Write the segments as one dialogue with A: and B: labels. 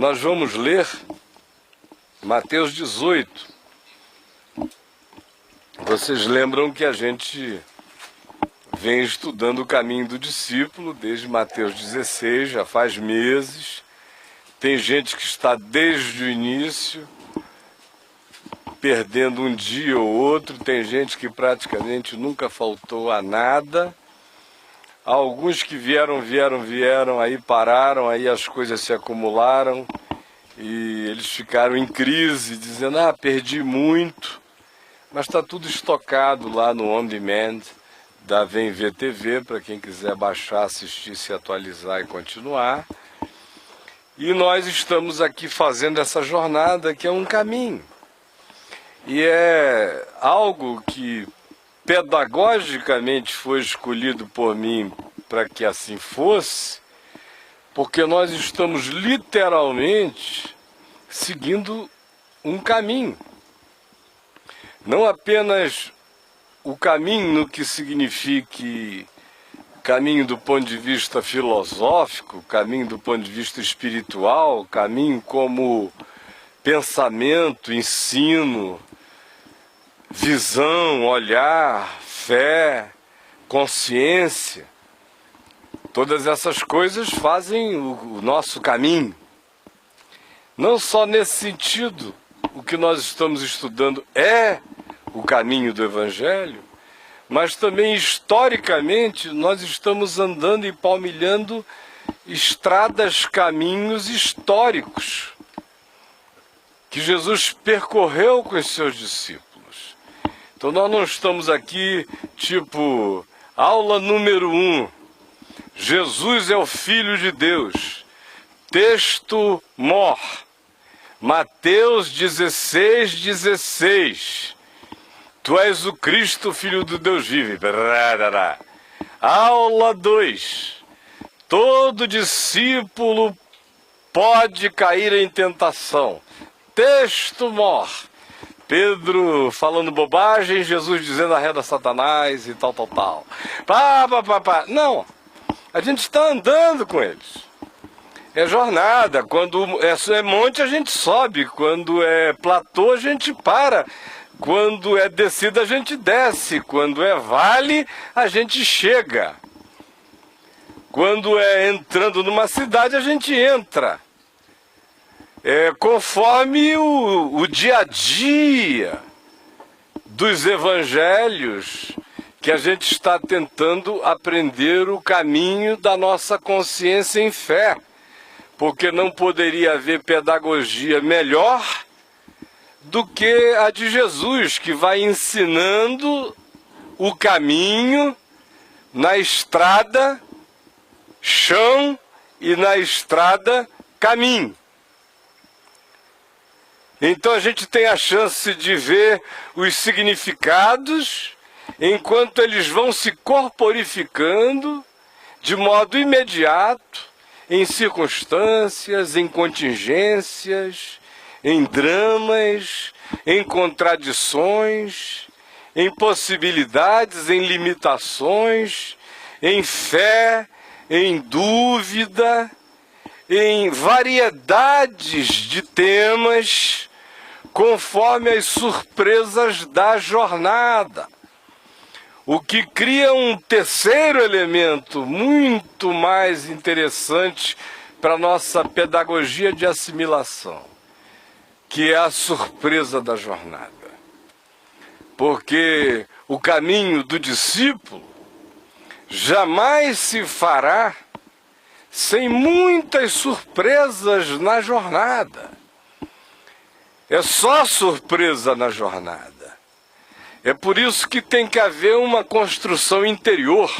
A: Nós vamos ler Mateus 18. Vocês lembram que a gente vem estudando o caminho do discípulo desde Mateus 16, já faz meses. Tem gente que está desde o início, perdendo um dia ou outro. Tem gente que praticamente nunca faltou a nada. Alguns que vieram, aí pararam, aí as coisas se acumularam e eles ficaram em crise, dizendo, perdi muito. Mas está tudo estocado lá no On Demand da Vem Ver TV, para quem quiser baixar, assistir, se atualizar e continuar. E nós estamos aqui fazendo essa jornada que é um caminho. E é algo que pedagogicamente foi escolhido por mim para que assim fosse, porque nós estamos literalmente seguindo um caminho. Não apenas o caminho no que signifique caminho do ponto de vista filosófico, caminho do ponto de vista espiritual, caminho como pensamento, ensino, visão, olhar, fé, consciência. Todas essas coisas fazem o nosso caminho. Não só nesse sentido, o que nós estamos estudando é o caminho do Evangelho, mas também historicamente nós estamos andando e palmilhando estradas, caminhos históricos que Jesus percorreu com os seus discípulos. Então nós não estamos aqui, tipo, aula número 1, Jesus é o Filho de Deus, texto mor, Mateus 16:16, tu és o Cristo, Filho do Deus vivo. Aula 2, todo discípulo pode cair em tentação, texto mor, Pedro falando bobagem, Jesus dizendo arreda Satanás e tal. Não, a gente está andando com eles. É jornada, quando é monte a gente sobe, quando é platô a gente para, quando é descida a gente desce, quando é vale a gente chega, quando é entrando numa cidade a gente entra. Conforme o dia a dia dos evangelhos, que a gente está tentando aprender o caminho da nossa consciência em fé, porque não poderia haver pedagogia melhor do que a de Jesus, que vai ensinando o caminho na estrada chão e na estrada caminho. Então a gente tem a chance de ver os significados enquanto eles vão se corporificando de modo imediato em circunstâncias, em contingências, em dramas, em contradições, em possibilidades, em limitações, em fé, em dúvida, em variedades de temas, conforme as surpresas da jornada. O que cria um terceiro elemento muito mais interessante para a nossa pedagogia de assimilação, que é a surpresa da jornada. Porque o caminho do discípulo jamais se fará sem muitas surpresas na jornada. É só surpresa na jornada. É por isso que tem que haver uma construção interior.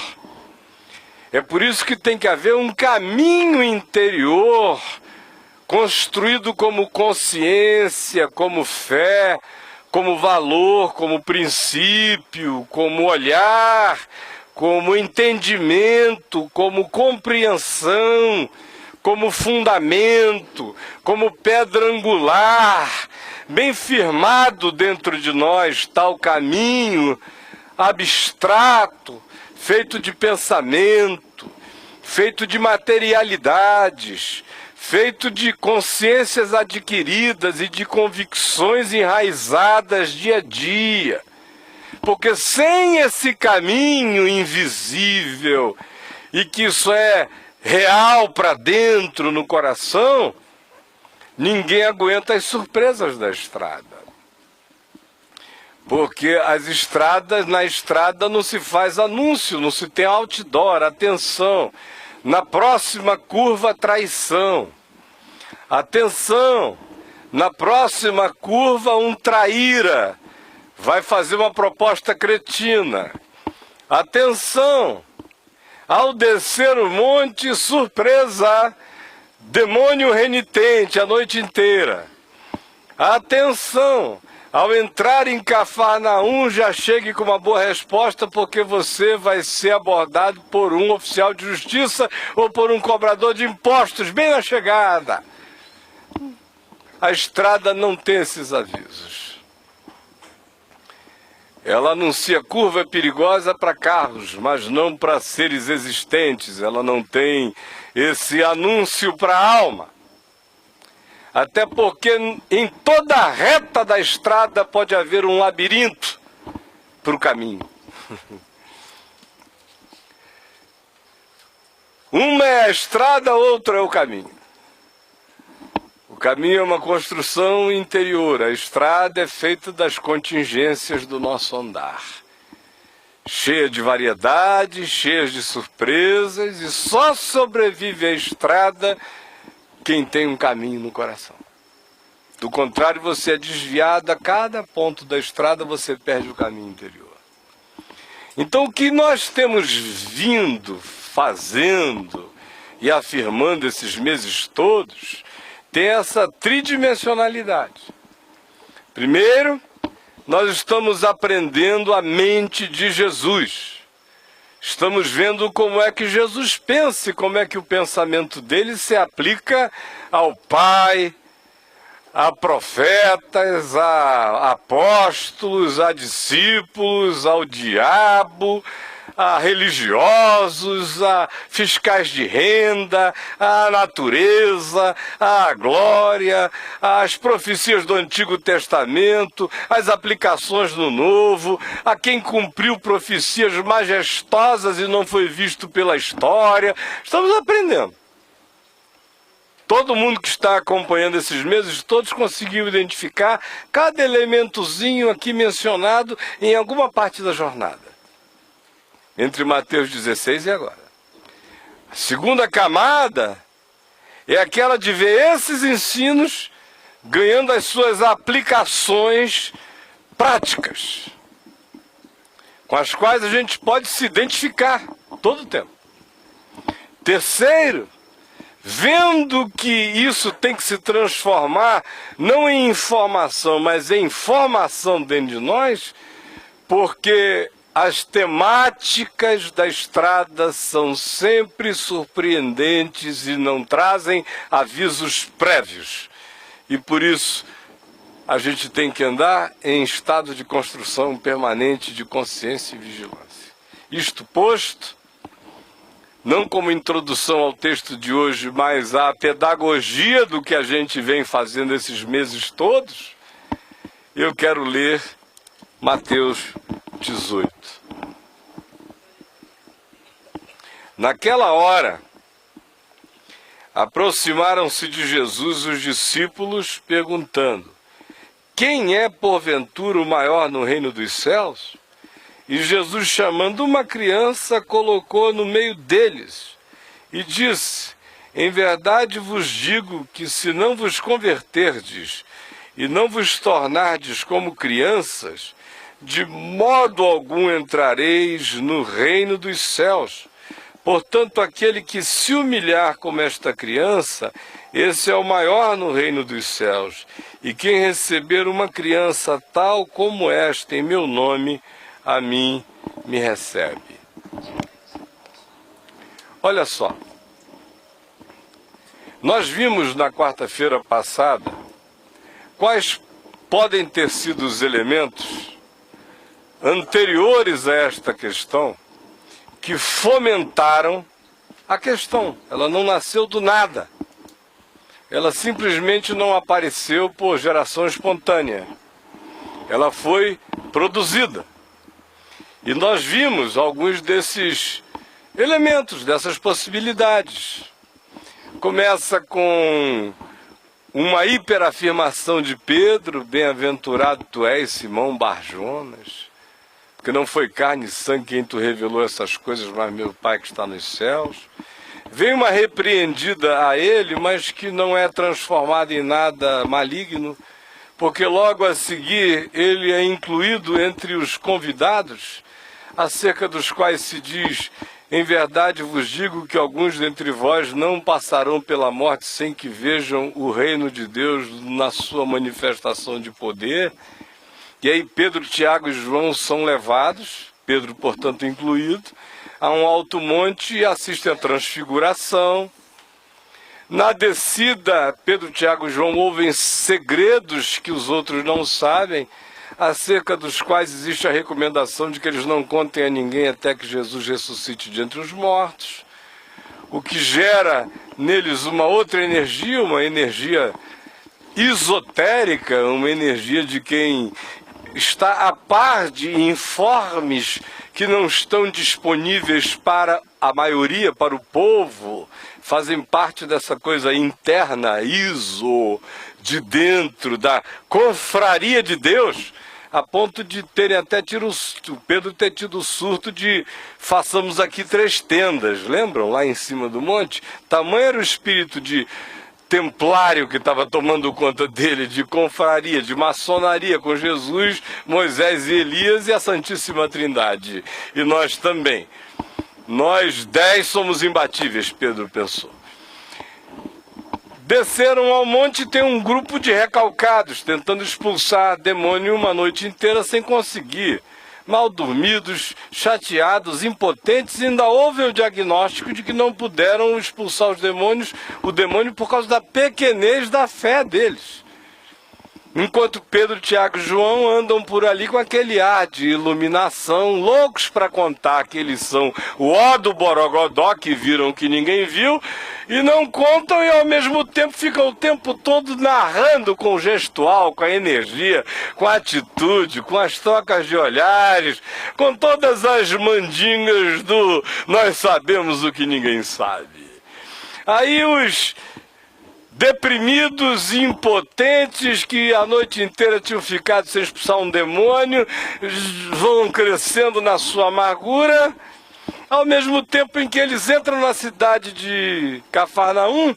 A: É por isso que tem que haver um caminho interior construído como consciência, como fé, como valor, como princípio, como olhar, como entendimento, como compreensão, como fundamento, como pedra angular, bem firmado dentro de nós, tal caminho abstrato, feito de pensamento, feito de materialidades, feito de consciências adquiridas e de convicções enraizadas dia a dia. Porque sem esse caminho invisível, e que isso é real para dentro no coração, ninguém aguenta as surpresas da estrada. Porque na estrada não se faz anúncio, não se tem outdoor, atenção. Na próxima curva, traição. Atenção, na próxima curva, um traíra vai fazer uma proposta cretina. Atenção, ao descer o monte, surpresa, demônio renitente a noite inteira. Atenção, ao entrar em Cafarnaum, já chegue com uma boa resposta, porque você vai ser abordado por um oficial de justiça ou por um cobrador de impostos, bem na chegada. A estrada não tem esses avisos. Ela anuncia curva perigosa para carros, mas não para seres existentes. Ela não tem esse anúncio para a alma. Até porque em toda a reta da estrada pode haver um labirinto para o caminho. Uma é a estrada, outra é o caminho. O caminho é uma construção interior, a estrada é feita das contingências do nosso andar. Cheia de variedades, cheia de surpresas, e só sobrevive à estrada quem tem um caminho no coração. Do contrário, você é desviado, a cada ponto da estrada você perde o caminho interior. Então o que nós temos vindo, fazendo e afirmando esses meses todos, tem essa tridimensionalidade. Primeiro, nós estamos aprendendo a mente de Jesus. Estamos vendo como é que Jesus pensa e como é que o pensamento dele se aplica ao Pai, a profetas, a apóstolos, a discípulos, ao diabo, a religiosos, a fiscais de renda, a natureza, a glória, as profecias do Antigo Testamento, as aplicações no Novo, a quem cumpriu profecias majestosas e não foi visto pela história. Estamos aprendendo. Todo mundo que está acompanhando esses meses, todos conseguiu identificar cada elementozinho aqui mencionado em alguma parte da jornada. Entre Mateus 16 e agora. A segunda camada é aquela de ver esses ensinos ganhando as suas aplicações práticas, com as quais a gente pode se identificar todo o tempo. Terceiro, vendo que isso tem que se transformar não em informação, mas em formação dentro de nós, porque as temáticas da estrada são sempre surpreendentes e não trazem avisos prévios. E por isso a gente tem que andar em estado de construção permanente de consciência e vigilância. Isto posto, não como introdução ao texto de hoje, mas à pedagogia do que a gente vem fazendo esses meses todos, eu quero ler Mateus 18. Naquela hora, aproximaram-se de Jesus os discípulos, perguntando: quem é, porventura, o maior no reino dos céus? E Jesus, chamando uma criança, colocou no meio deles e disse: em verdade vos digo que, se não vos converterdes e não vos tornardes como crianças, de modo algum entrareis no reino dos céus. Portanto, aquele que se humilhar como esta criança, esse é o maior no reino dos céus. E quem receber uma criança tal como esta em meu nome, a mim me recebe. Olha só, nós vimos na quarta-feira passada quais podem ter sido os elementos anteriores a esta questão que fomentaram a questão. Ela não nasceu do nada. ela simplesmente não apareceu por geração espontânea. Ela foi produzida. E nós vimos alguns desses elementos, dessas possibilidades. Começa com uma hiperafirmação de Pedro: bem-aventurado tu és, Simão Barjonas, porque não foi carne e sangue quem tu revelou essas coisas, mas meu Pai que está nos céus. Vem uma repreendida a ele, mas que não é transformada em nada maligno, porque logo a seguir ele é incluído entre os convidados, acerca dos quais se diz: em verdade vos digo que alguns dentre vós não passarão pela morte sem que vejam o reino de Deus na sua manifestação de poder. E aí Pedro, Tiago e João são levados, Pedro, portanto, incluído, a um alto monte e assistem à transfiguração. Na descida, Pedro, Tiago e João ouvem segredos que os outros não sabem, acerca dos quais existe a recomendação de que eles não contem a ninguém até que Jesus ressuscite de entre os mortos, o que gera neles uma outra energia, uma energia esotérica, uma energia de quem está a par de informes que não estão disponíveis para a maioria, para o povo, fazem parte dessa coisa interna, de dentro da confraria de Deus, a ponto de terem até Pedro ter tido o surto de: façamos aqui 3 tendas, lembram? Lá em cima do monte. Tamanho era o espírito de templário que estava tomando conta dele, de confraria, de maçonaria com Jesus, Moisés e Elias e a Santíssima Trindade. E nós também. Nós 10 somos imbatíveis, Pedro pensou. Desceram ao monte e tem um grupo de recalcados, tentando expulsar demônio uma noite inteira sem conseguir. Mal dormidos, chateados, impotentes, e ainda houve o diagnóstico de que não puderam expulsar o demônio por causa da pequenez da fé deles. Enquanto Pedro, Tiago e João andam por ali com aquele ar de iluminação, loucos para contar que eles são o ó do Borogodó, que viram que ninguém viu, e não contam, e ao mesmo tempo ficam o tempo todo narrando com o gestual, com a energia, com a atitude, com as trocas de olhares, com todas as mandingas do nós sabemos o que ninguém sabe. Aí os deprimidos, impotentes, que a noite inteira tinham ficado sem expulsar um demônio, vão crescendo na sua amargura, ao mesmo tempo em que eles entram na cidade de Cafarnaum,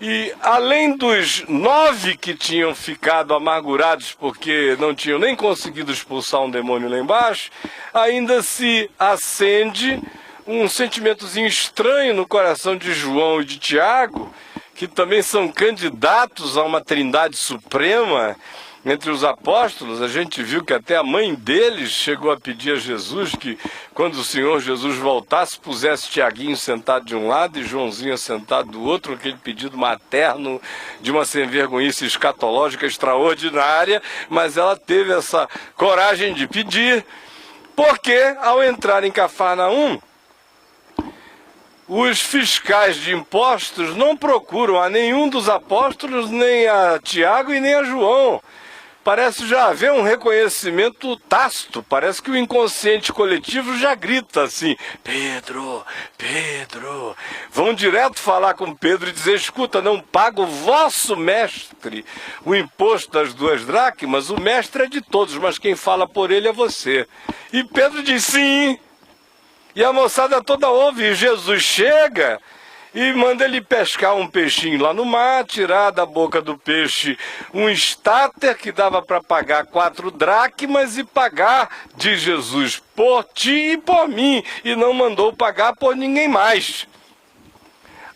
A: e além dos 9 que tinham ficado amargurados porque não tinham nem conseguido expulsar um demônio lá embaixo, ainda se acende um sentimentozinho estranho no coração de João e de Tiago, que também são candidatos a uma trindade suprema entre os apóstolos. A gente viu que até a mãe deles chegou a pedir a Jesus que, quando o Senhor Jesus voltasse, pusesse Tiaguinho sentado de um lado e Joãozinho sentado do outro, aquele pedido materno de uma sem-vergonhice escatológica extraordinária, mas ela teve essa coragem de pedir, porque ao entrar em Cafarnaum, os fiscais de impostos não procuram a nenhum dos apóstolos, nem a Tiago e nem a João. Parece já haver um reconhecimento tácito, parece que o inconsciente coletivo já grita assim: Pedro, Pedro. Vão direto falar com Pedro e dizer: escuta, não paga o vosso mestre o imposto das 2 dracmas, o mestre é de todos, mas quem fala por ele é você. E Pedro diz: sim. E a moçada toda ouve, e Jesus chega e manda ele pescar um peixinho lá no mar, tirar da boca do peixe um estáter que dava para pagar 4 dracmas e pagar, diz Jesus, por ti e por mim, e não mandou pagar por ninguém mais.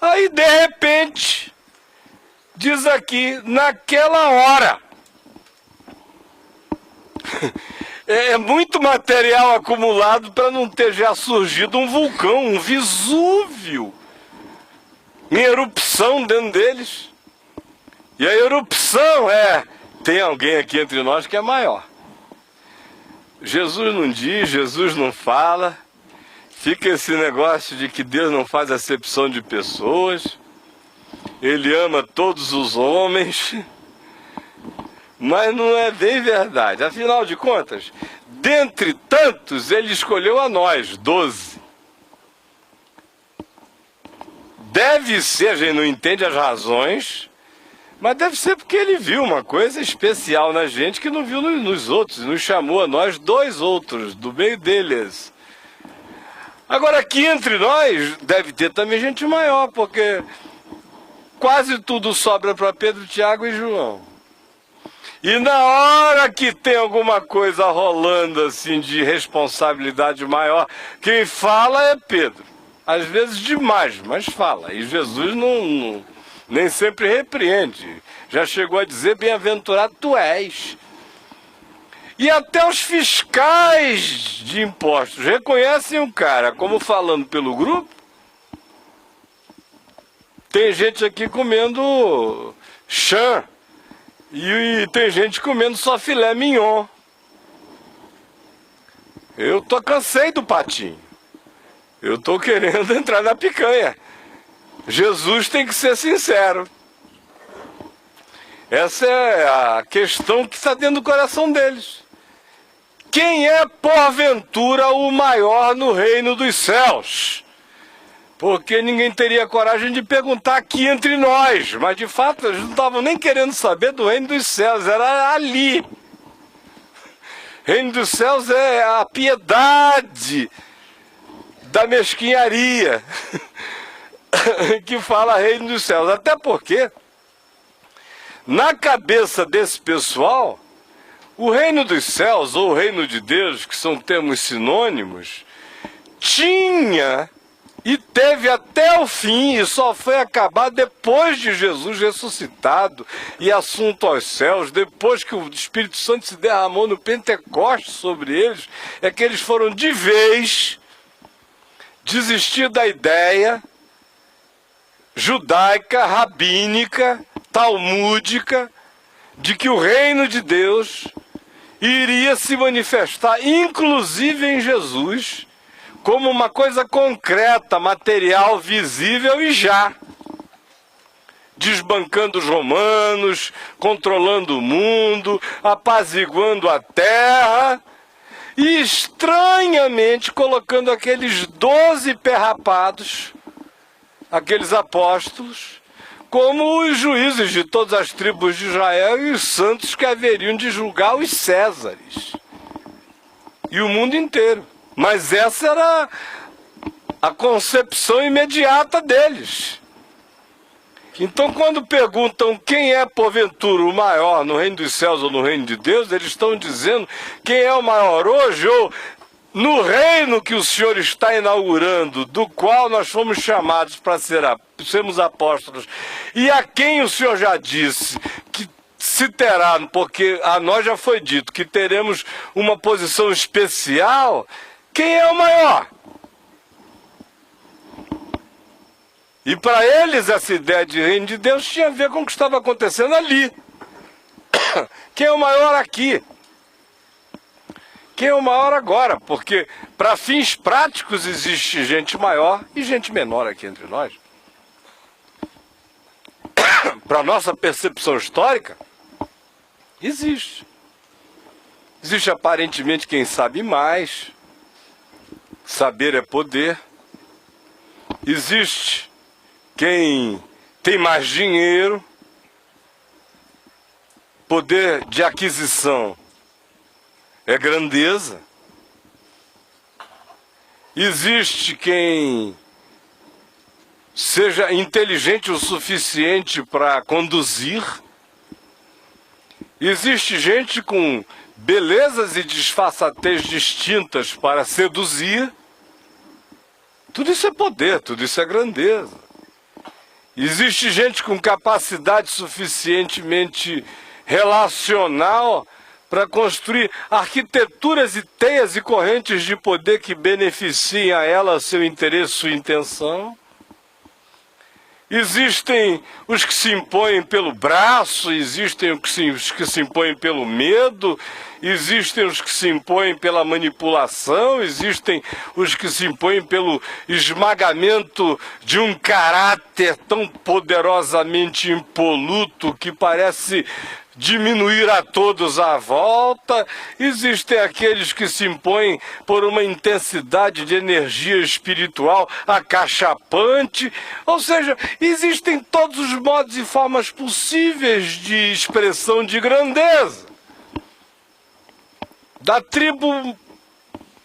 A: Aí, de repente, diz aqui, naquela hora, é muito material acumulado para não ter já surgido um vulcão, um Vesúvio, em erupção dentro deles. E a erupção tem alguém aqui entre nós que é maior. Jesus não diz, Jesus não fala, fica esse negócio de que Deus não faz acepção de pessoas. ele ama todos os homens, mas não é bem verdade. Afinal de contas, dentre tantos, ele escolheu a nós, 12. Deve ser, a gente não entende as razões, mas deve ser porque ele viu uma coisa especial na gente que não viu nos outros, nos chamou a nós 2 outros, do meio deles. Agora, aqui entre nós, deve ter também gente maior, porque quase tudo sobra para Pedro, Tiago e João. E na hora que tem alguma coisa rolando assim de responsabilidade maior, quem fala é Pedro. Às vezes demais, mas fala. E Jesus nem sempre repreende. Já chegou a dizer, bem-aventurado tu és. E até os fiscais de impostos reconhecem o cara como falando pelo grupo. Tem gente aqui comendo chã. E tem gente comendo só filé mignon. Eu cansei do patinho. Eu tô querendo entrar na picanha. Jesus tem que ser sincero. Essa é a questão que está dentro do coração deles. Quem é, porventura, o maior no reino dos céus? Porque ninguém teria coragem de perguntar aqui entre nós. Mas, de fato, eles não estavam nem querendo saber do reino dos céus. Era ali. Reino dos céus é a piedade da mesquinharia que fala reino dos céus. Até porque, na cabeça desse pessoal, o reino dos céus ou o reino de Deus, que são termos sinônimos, tinha e teve até o fim, e só foi acabar depois de Jesus ressuscitado e assunto aos céus, depois que o Espírito Santo se derramou no Pentecostes sobre eles, é que eles foram de vez desistir da ideia judaica, rabínica, talmúdica, de que o reino de Deus iria se manifestar, inclusive em Jesus, como uma coisa concreta, material, visível e já. Desbancando os romanos, controlando o mundo, apaziguando a terra e estranhamente colocando aqueles 12 perrapados, aqueles apóstolos, como os juízes de todas as tribos de Israel e os santos que haveriam de julgar os Césares e o mundo inteiro. Mas essa era a concepção imediata deles. Então, quando perguntam quem é, porventura, o maior no reino dos céus ou no reino de Deus, eles estão dizendo quem é o maior hoje ou no reino que o Senhor está inaugurando, do qual nós fomos chamados para sermos apóstolos, e a quem o Senhor já disse que se terá, porque a nós já foi dito que teremos uma posição especial, quem é o maior? E para eles essa ideia de reino de Deus tinha a ver com o que estava acontecendo ali. Quem é o maior aqui? Quem é o maior agora? Porque para fins práticos existe gente maior e gente menor aqui entre nós. Para nossa percepção histórica, existe. Existe aparentemente quem sabe mais. Saber é poder. Existe quem tem mais dinheiro, poder de aquisição é grandeza. Existe quem seja inteligente o suficiente para conduzir. Existe gente com belezas e disfarçatez distintas para seduzir. Tudo isso é poder, tudo isso é grandeza. Existe gente com capacidade suficientemente relacional para construir arquiteturas e teias e correntes de poder que beneficiem a ela, seu interesse, sua intenção. Existem os que se impõem pelo braço, existem os que se impõem pelo medo, existem os que se impõem pela manipulação, existem os que se impõem pelo esmagamento de um caráter tão poderosamente impoluto que parece diminuir a todos à volta. Existem aqueles que se impõem por uma intensidade de energia espiritual acachapante. Ou seja, existem todos os modos e formas possíveis de expressão de grandeza. Da tribo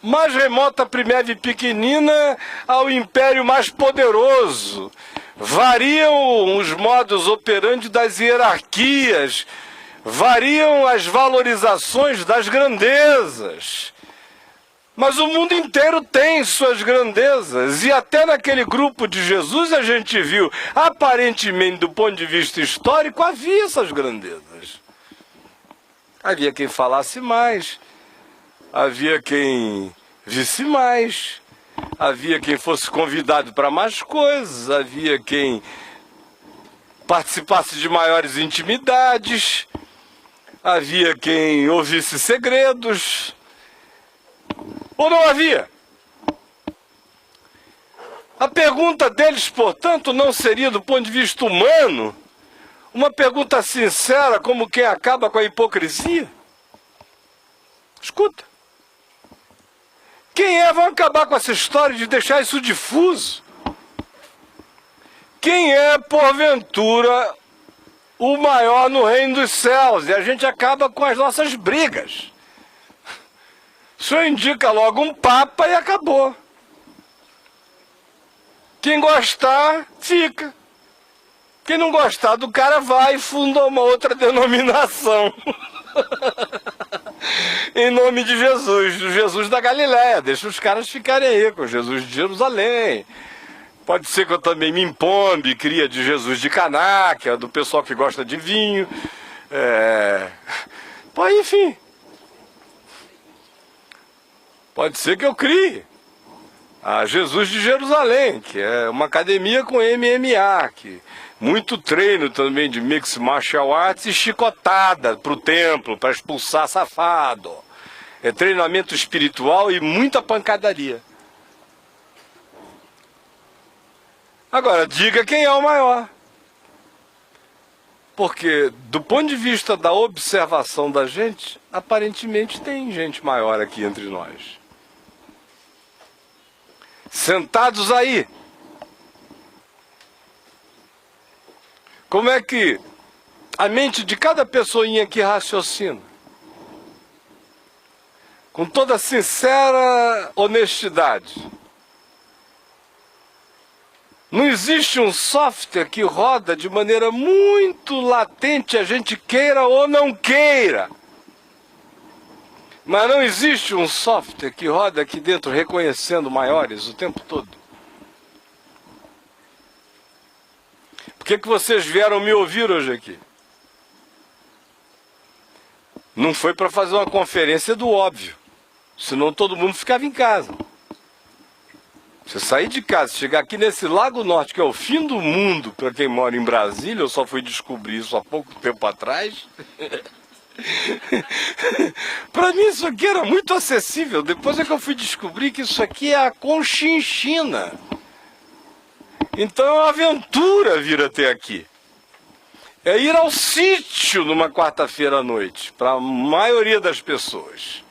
A: mais remota, primeira e pequenina, ao império mais poderoso. Variam os modos operandi das hierarquias, variam as valorizações das grandezas. Mas o mundo inteiro tem suas grandezas. E até naquele grupo de Jesus a gente viu, aparentemente do ponto de vista histórico, havia essas grandezas. Havia quem falasse mais, havia quem visse mais, havia quem fosse convidado para mais coisas, havia quem participasse de maiores intimidades, havia quem ouvisse segredos, ou não havia? A pergunta deles, portanto, não seria, do ponto de vista humano, uma pergunta sincera, como quem acaba com a hipocrisia? Escuta. Quem vai acabar com essa história de deixar isso difuso? Quem é, porventura, o maior no reino dos céus? E a gente acaba com as nossas brigas. O senhor indica logo um papa e acabou. Quem gostar, fica. Quem não gostar do cara vai e funda uma outra denominação. Em nome de Jesus, do Jesus da Galileia. Deixa os caras ficarem aí com Jesus de Jerusalém. Pode ser que eu também me impombe, cria de Jesus de Caná, que é do pessoal que gosta de vinho. Enfim. Pode ser que eu crie a Jesus de Jerusalém, que é uma academia com MMA, que muito treino também de mix martial arts e chicotada para o templo, para expulsar safado. É treinamento espiritual e muita pancadaria. Agora, diga quem é o maior. Porque, do ponto de vista da observação da gente, aparentemente tem gente maior aqui entre nós. Sentados aí. Como é que a mente de cada pessoinha aqui raciocina? Com toda sincera honestidade. Não existe um software que roda de maneira muito latente, a gente queira ou não queira. Mas não existe um software que roda aqui dentro reconhecendo maiores o tempo todo. Por que vocês vieram me ouvir hoje aqui? Não foi para fazer uma conferência do óbvio, senão todo mundo ficava em casa. Você sair de casa, chegar aqui nesse Lago Norte, que é o fim do mundo para quem mora em Brasília, eu só fui descobrir isso há pouco tempo atrás. Para mim isso aqui era muito acessível. Depois é que eu fui descobrir que isso aqui é a Conchinchina. Então é uma aventura vir até aqui. É ir ao sítio numa quarta-feira à noite, para a maioria das pessoas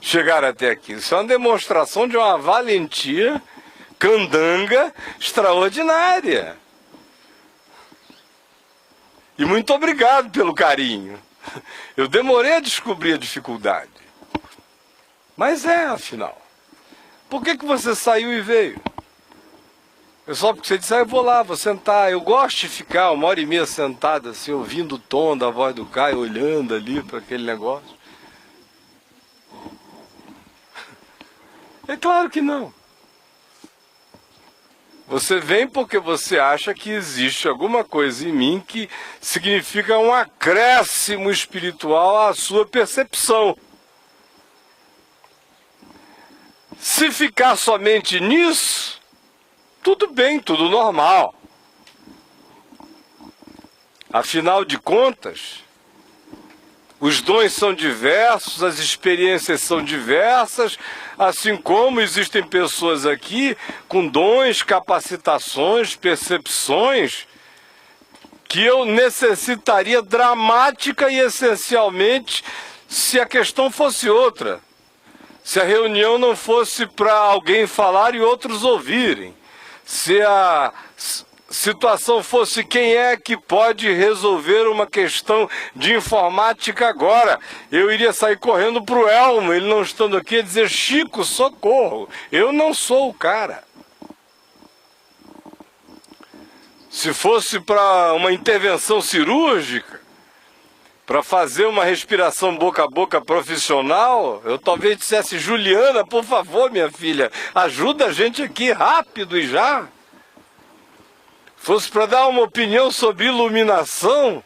A: chegar até aqui. Isso é uma demonstração de uma valentia candanga extraordinária. E muito obrigado pelo carinho. Eu demorei a descobrir a dificuldade. Mas afinal. Por que você saiu e veio? É só porque você disse, eu vou lá, vou sentar. Eu gosto de ficar 1h30 sentado assim, ouvindo o tom da voz do Caio, olhando ali para aquele negócio. É claro que não. Você vem porque você acha que existe alguma coisa em mim que significa um acréscimo espiritual à sua percepção. Se ficar somente nisso, tudo bem, tudo normal. Afinal de contas, os dons são diversos, as experiências são diversas, assim como existem pessoas aqui com dons, capacitações, percepções, que eu necessitaria dramática e essencialmente se a questão fosse outra. Se a reunião não fosse para alguém falar e outros ouvirem. Se a situação fosse quem é que pode resolver uma questão de informática agora, eu iria sair correndo para o Elmo, ele não estando aqui, a dizer: Chico, socorro, eu não sou o cara. Se fosse para uma intervenção cirúrgica, para fazer uma respiração boca a boca profissional, eu talvez dissesse: Juliana, por favor, minha filha, ajuda a gente aqui rápido e já. Fosse para dar uma opinião sobre iluminação,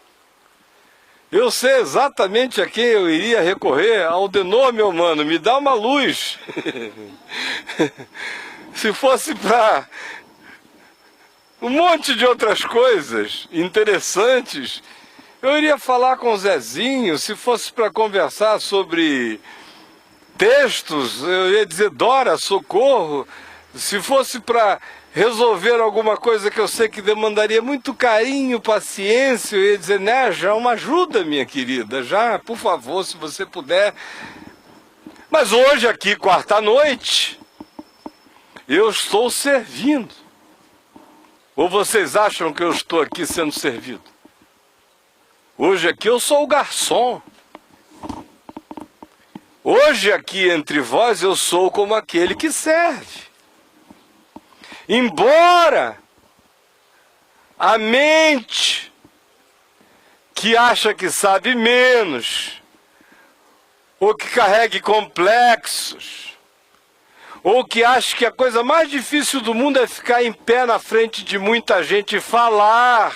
A: eu sei exatamente a quem eu iria recorrer. Aldenor, meu mano, me dá uma luz. Se fosse para um monte de outras coisas interessantes, eu iria falar com o Zezinho. Se fosse para conversar sobre textos, eu ia dizer: Dora, socorro. Se fosse para resolver alguma coisa que eu sei que demandaria muito carinho, paciência, eu ia dizer: né, já uma ajuda, minha querida, já, por favor, se você puder. Mas hoje aqui, quarta-noite, eu estou servindo. Ou vocês acham que eu estou aqui sendo servido? Hoje aqui eu sou o garçom. Hoje aqui entre vós eu sou como aquele que serve. Embora a mente que acha que sabe menos, ou que carregue complexos, ou que acha que a coisa mais difícil do mundo é ficar em pé na frente de muita gente e falar,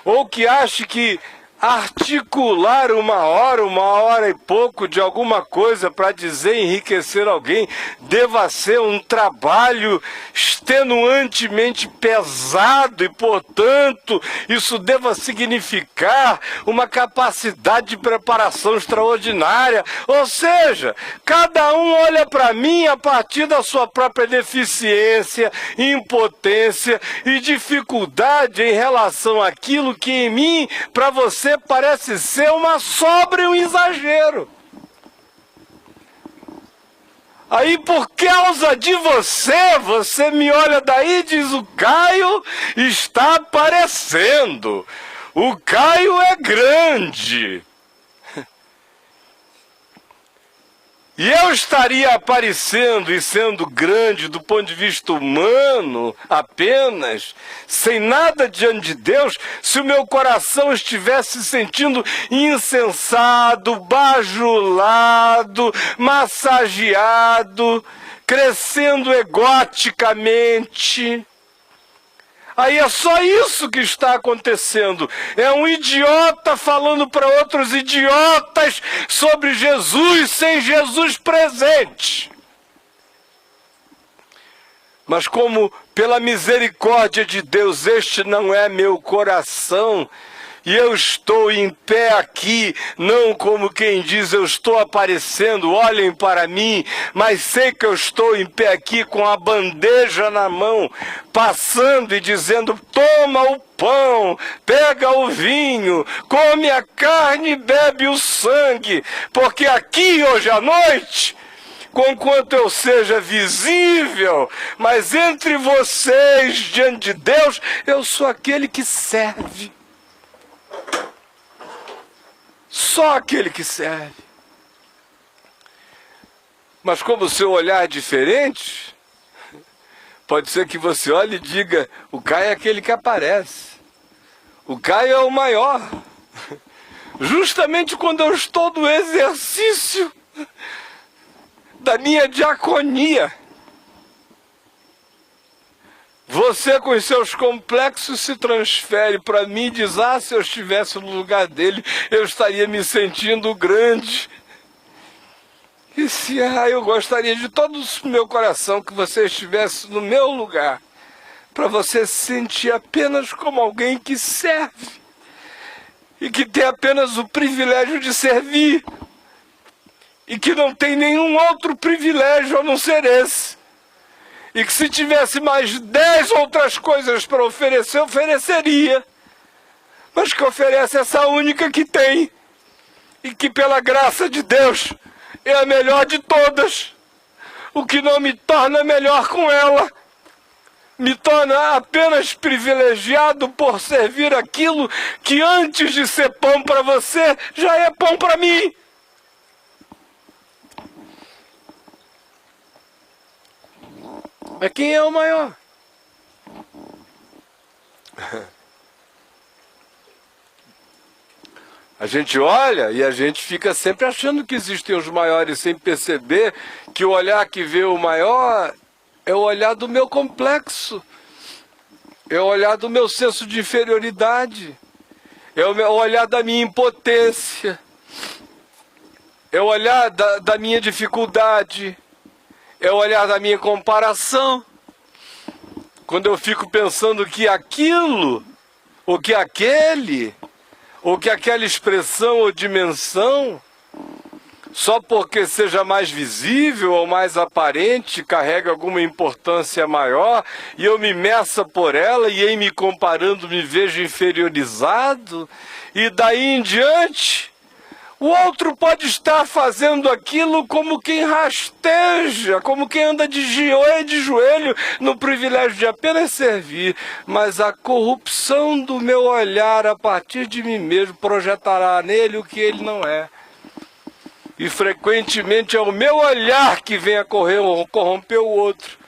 A: ou que acha que articular uma hora e pouco de alguma coisa para dizer, enriquecer alguém, deva ser um trabalho extenuantemente pesado e, portanto, isso deva significar uma capacidade de preparação extraordinária. Ou seja, cada um olha para mim a partir da sua própria deficiência, impotência e dificuldade em relação àquilo que em mim, para você, parece ser uma sobra e um exagero. Aí, por causa de você me olha daí e diz: o Caio está aparecendo. O Caio é grande. E eu estaria aparecendo e sendo grande do ponto de vista humano apenas, sem nada diante de Deus, se o meu coração estivesse sentindo insensado, bajulado, massageado, crescendo egoticamente. Aí é só isso que está acontecendo. É um idiota falando para outros idiotas sobre Jesus sem Jesus presente. Mas como pela misericórdia de Deus este não é meu coração, e eu estou em pé aqui, não como quem diz eu estou aparecendo, olhem para mim, mas sei que eu estou em pé aqui com a bandeja na mão, passando e dizendo: toma o pão, pega o vinho, come a carne e bebe o sangue, porque aqui hoje à noite, conquanto eu seja visível, mas entre vocês, diante de Deus, eu sou aquele que serve. Só aquele que serve. Mas como o seu olhar é diferente, pode ser que você olhe e diga: o Caio é aquele que aparece. O Caio é o maior. Justamente quando eu estou no exercício da minha diaconia, você com os seus complexos se transfere para mim e diz: ah, se eu estivesse no lugar dele, eu estaria me sentindo grande. E se eu gostaria de todo o meu coração que você estivesse no meu lugar, para você se sentir apenas como alguém que serve. e que tem apenas o privilégio de servir, e que não tem nenhum outro privilégio a não ser esse, e que se tivesse mais 10 outras coisas para oferecer, ofereceria, mas que oferece essa única que tem, e que pela graça de Deus é a melhor de todas, o que não me torna melhor com ela, me torna apenas privilegiado por servir aquilo que antes de ser pão para você, já é pão para mim. Mas quem é o maior? A gente olha e a gente fica sempre achando que existem os maiores, sem perceber que o olhar que vê o maior é o olhar do meu complexo, é o olhar do meu senso de inferioridade, é o olhar da minha impotência, é o olhar da minha dificuldade, é o olhar da minha comparação. Quando eu fico pensando que aquilo, ou que aquele, ou que aquela expressão ou dimensão, só porque seja mais visível ou mais aparente, carrega alguma importância maior, e eu me meça por ela, e em me comparando me vejo inferiorizado, e daí em diante, o outro pode estar fazendo aquilo como quem rasteja, como quem anda de joelho no privilégio de apenas servir, mas a corrupção do meu olhar a partir de mim mesmo projetará nele o que ele não é. E frequentemente é o meu olhar que vem a corromper o outro,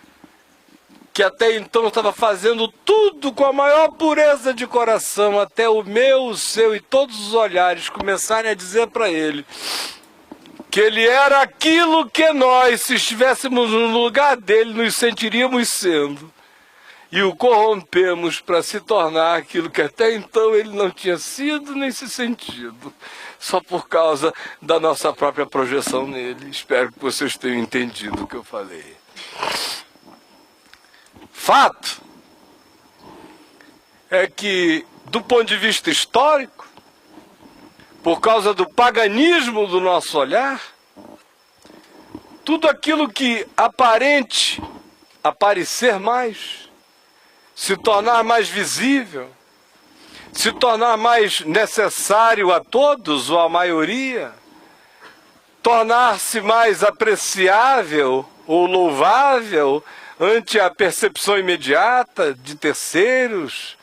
A: que até então estava fazendo tudo com a maior pureza de coração, até o meu, o seu e todos os olhares começarem a dizer para ele que ele era aquilo que nós, se estivéssemos no lugar dele, nos sentiríamos sendo. E o corrompemos para se tornar aquilo que até então ele não tinha sido nem se sentido, só por causa da nossa própria projeção nele. Espero que vocês tenham entendido o que eu falei. Fato é que, do ponto de vista histórico, por causa do paganismo do nosso olhar, tudo aquilo que aparecer mais, se tornar mais visível, se tornar mais necessário a todos ou à maioria, tornar-se mais apreciável ou louvável ante a percepção imediata de terceiros,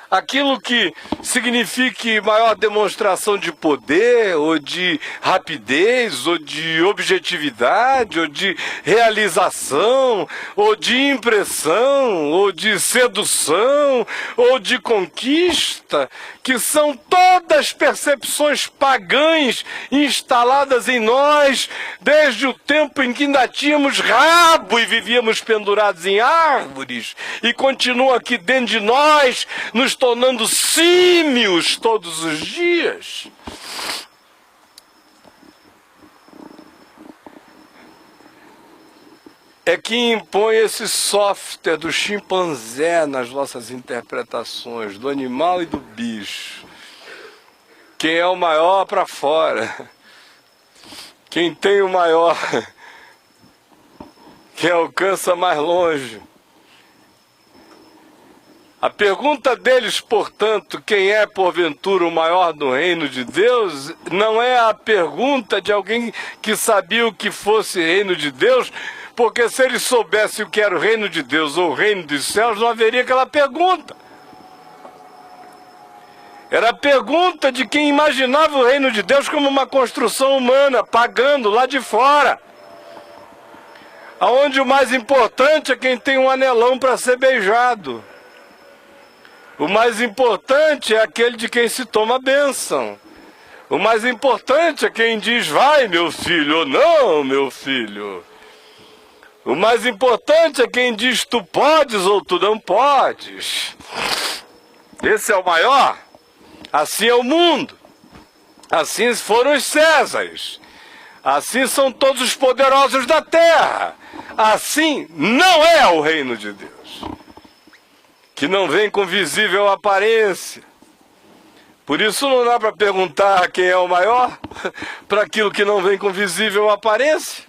A: aquilo que signifique maior demonstração de poder, ou de rapidez, ou de objetividade, ou de realização, ou de impressão, ou de sedução, ou de conquista, que são todas percepções pagãs instaladas em nós desde o tempo em que ainda tínhamos rabo e vivíamos pendurados em árvores, e continuam aqui dentro de nós, nos tornando símios todos os dias. É que impõe esse software do chimpanzé nas nossas interpretações, do animal e do bicho. Quem é o maior para fora, quem tem o maior, quem alcança mais longe. A pergunta deles, portanto, quem é porventura o maior do reino de Deus, não é a pergunta de alguém que sabia o que fosse reino de Deus, porque se eles soubessem o que era o reino de Deus ou o reino dos céus, não haveria aquela pergunta. Era a pergunta de quem imaginava o reino de Deus como uma construção humana, pagando lá de fora, aonde o mais importante é quem tem um anelão para ser beijado. O mais importante é aquele de quem se toma a bênção. O mais importante é quem diz, vai meu filho, ou não meu filho. O mais importante é quem diz, tu podes ou tu não podes. Esse é o maior. Assim é o mundo. Assim foram os Césares. Assim são todos os poderosos da terra. Assim não é o reino de Deus, que não vem com visível aparência, Por isso não dá para perguntar quem é o maior para aquilo que não vem com visível aparência.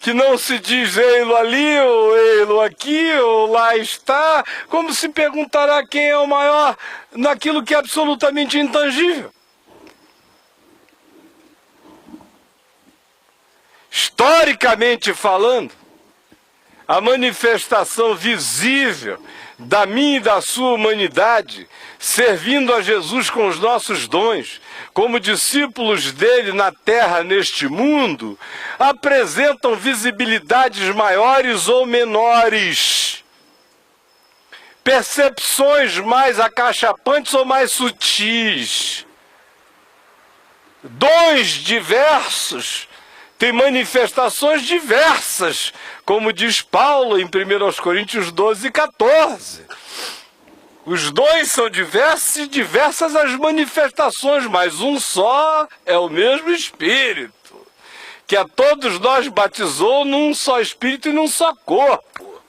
A: Que não se diz ei-lo ali, ou ei-lo aqui, ou lá está, como se perguntará quem é o maior naquilo que é absolutamente intangível. Historicamente falando, a manifestação visível da minha e da sua humanidade, servindo a Jesus com os nossos dons, como discípulos dele na terra, neste mundo, apresentam visibilidades maiores ou menores, percepções mais acachapantes ou mais sutis, dons diversos, tem manifestações diversas, como diz Paulo em 1 Coríntios 12, 14. Os dons são diversos e diversas as manifestações, mas um só é o mesmo Espírito, que a todos nós batizou num só Espírito e num só corpo.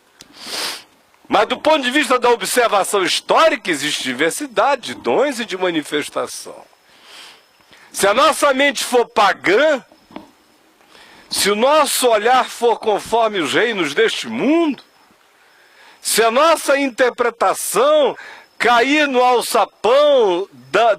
A: Mas do ponto de vista da observação histórica, existe diversidade de dons e de manifestação. Se a nossa mente for pagã, se o nosso olhar for conforme os reinos deste mundo, se a nossa interpretação cair no alçapão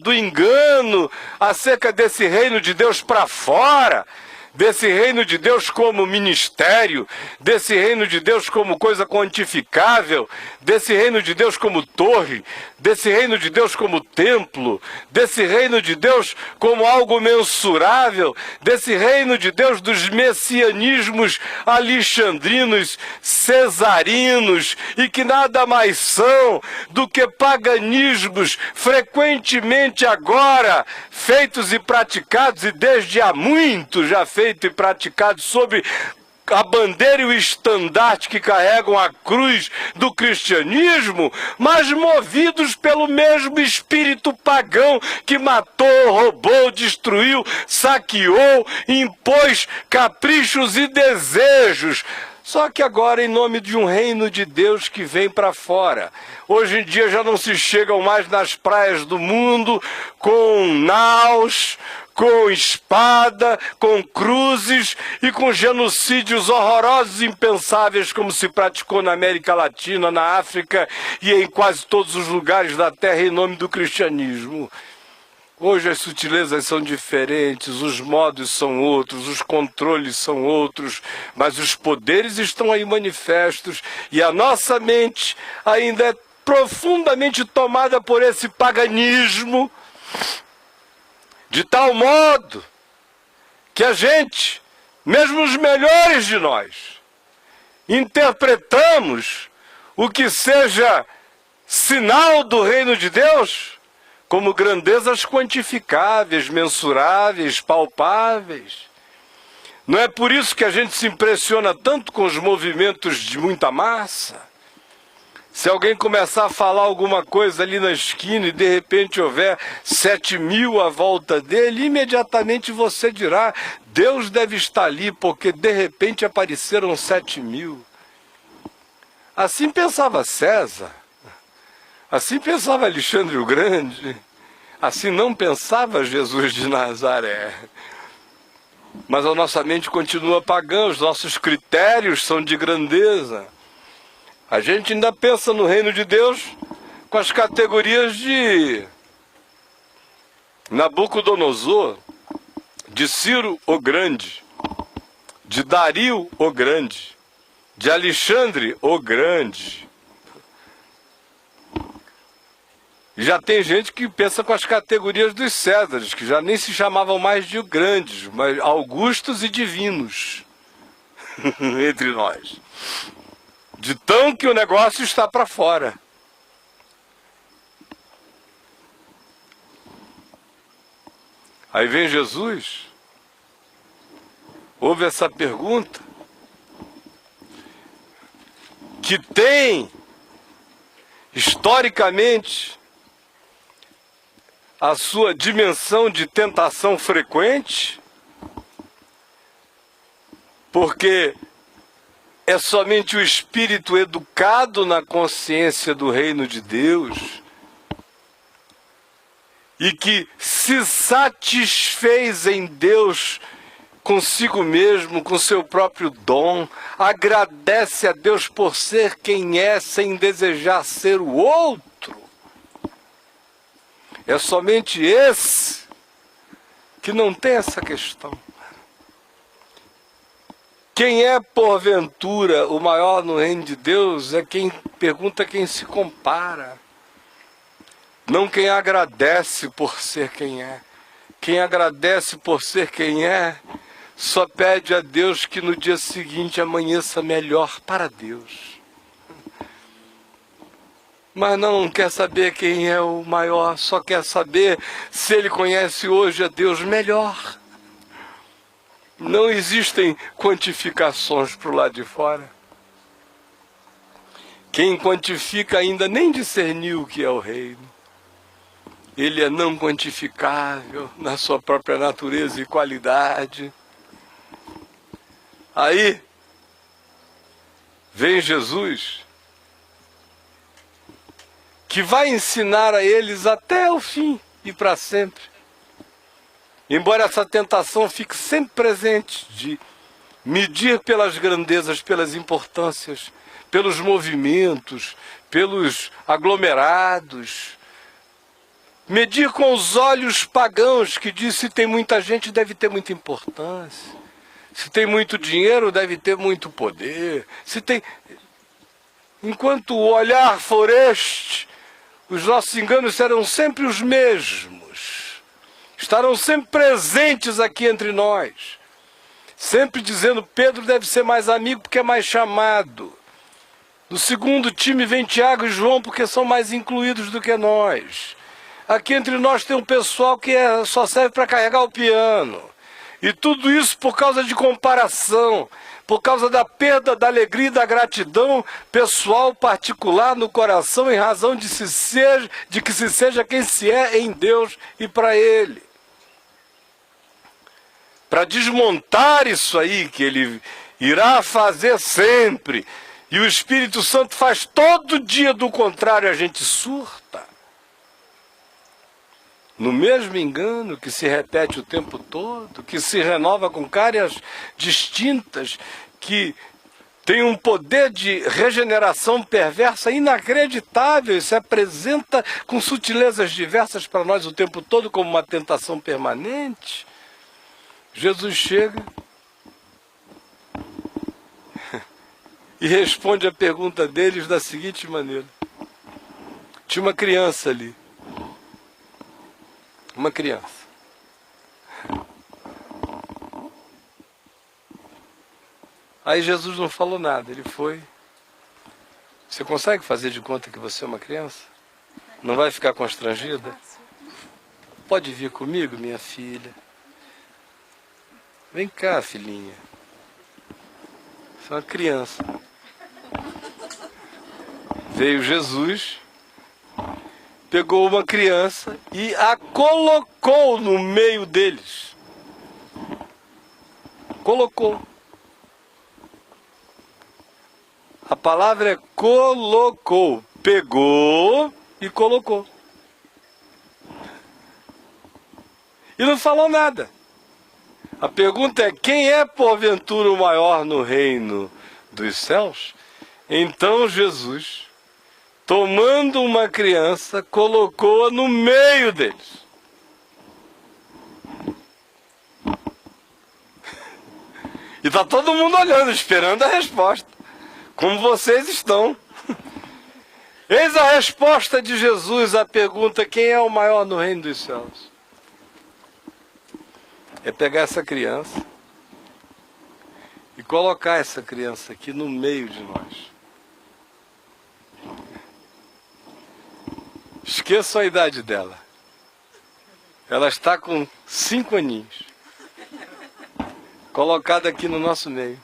A: do engano acerca desse reino de Deus para fora, desse reino de Deus como ministério, desse reino de Deus como coisa quantificável, desse reino de Deus como torre, desse reino de Deus como templo, desse reino de Deus como algo mensurável, desse reino de Deus dos messianismos alexandrinos, cesarinos, e que nada mais são do que paganismos frequentemente agora feitos e praticados, e desde há muito já feito e praticado sob a bandeira e o estandarte que carregam a cruz do cristianismo, mas movidos pelo mesmo espírito pagão que matou, roubou, destruiu, saqueou, impôs caprichos e desejos. Só que agora em nome de um reino de Deus que vem para fora. Hoje em dia já não se chegam mais nas praias do mundo com naus, com espada, com cruzes e com genocídios horrorosos e impensáveis como se praticou na América Latina, na África e em quase todos os lugares da terra em nome do cristianismo. Hoje as sutilezas são diferentes, os modos são outros, os controles são outros, mas os poderes estão aí manifestos e a nossa mente ainda é profundamente tomada por esse paganismo, de tal modo que a gente, mesmo os melhores de nós, interpretamos o que seja sinal do reino de Deus como grandezas quantificáveis, mensuráveis, palpáveis. Não é por isso que a gente se impressiona tanto com os movimentos de muita massa. Se alguém começar a falar alguma coisa ali na esquina e de repente houver 7.000 à volta dele, imediatamente você dirá, Deus deve estar ali porque de repente apareceram 7.000. Assim pensava César. Assim pensava Alexandre o Grande, assim não pensava Jesus de Nazaré. Mas a nossa mente continua pagã, os nossos critérios são de grandeza. A gente ainda pensa no reino de Deus com as categorias de Nabucodonosor, de Ciro o Grande, de Dario o Grande, de Alexandre o Grande. Já tem gente que pensa com as categorias dos Césares, que já nem se chamavam mais de grandes, mas augustos e divinos entre nós. De tão que o negócio está para fora. Aí vem Jesus, ouve essa pergunta, que tem, historicamente, a sua dimensão de tentação frequente, porque é somente o espírito educado na consciência do reino de Deus e que se satisfez em Deus consigo mesmo, com seu próprio dom, agradece a Deus por ser quem é, sem desejar ser o outro. É somente esse que não tem essa questão. Quem é, porventura, o maior no reino de Deus é quem pergunta quem se compara. Não quem agradece por ser quem é. Quem agradece por ser quem é, só pede a Deus que no dia seguinte amanheça melhor para Deus. Mas não quer saber quem é o maior, só quer saber se ele conhece hoje a Deus melhor. Não existem quantificações para o lado de fora. Quem quantifica ainda nem discerniu o que é o reino. Ele é não quantificável na sua própria natureza e qualidade. Aí vem Jesus, que vai ensinar a eles até o fim e para sempre. Embora essa tentação fique sempre presente de medir pelas grandezas, pelas importâncias, pelos movimentos, pelos aglomerados. Medir com os olhos pagãos, que diz: se tem muita gente, deve ter muita importância. Se tem muito dinheiro, deve ter muito poder. Se tem... Enquanto o olhar for este, os nossos enganos serão sempre os mesmos. Estarão sempre presentes aqui entre nós. Sempre dizendo: Pedro deve ser mais amigo porque é mais chamado. No segundo time vem Tiago e João porque são mais incluídos do que nós. Aqui entre nós tem um pessoal que só serve para carregar o piano. E tudo isso por causa de comparação, por causa da perda da alegria e da gratidão pessoal, particular no coração, em razão de que se seja quem se é em Deus e para Ele. Para desmontar isso aí que Ele irá fazer sempre, e o Espírito Santo faz todo dia, do contrário, a gente surta. No mesmo engano que se repete o tempo todo, que se renova com caras distintas, que tem um poder de regeneração perversa inacreditável, e se apresenta com sutilezas diversas para nós o tempo todo como uma tentação permanente. Jesus chega e responde a pergunta deles da seguinte maneira. Tinha uma criança ali. Uma criança. Aí Jesus não falou nada, ele foi. Você consegue fazer de conta que você é uma criança? Não vai ficar constrangida? Pode vir comigo, minha filha. Vem cá, filhinha. Você é uma criança. Veio Jesus, pegou uma criança e a colocou no meio deles. Colocou. A palavra é colocou. Pegou e colocou. E não falou nada. A pergunta é: quem é porventura o maior no reino dos céus? Então Jesus, tomando uma criança, colocou-a no meio deles. E está todo mundo olhando, esperando a resposta. Como vocês estão. Eis a resposta de Jesus à pergunta: quem é o maior no reino dos céus? É pegar essa criança e colocar essa criança aqui no meio de nós. Esqueçam a idade dela. Ela está com 5 aninhos. Colocada aqui no nosso meio.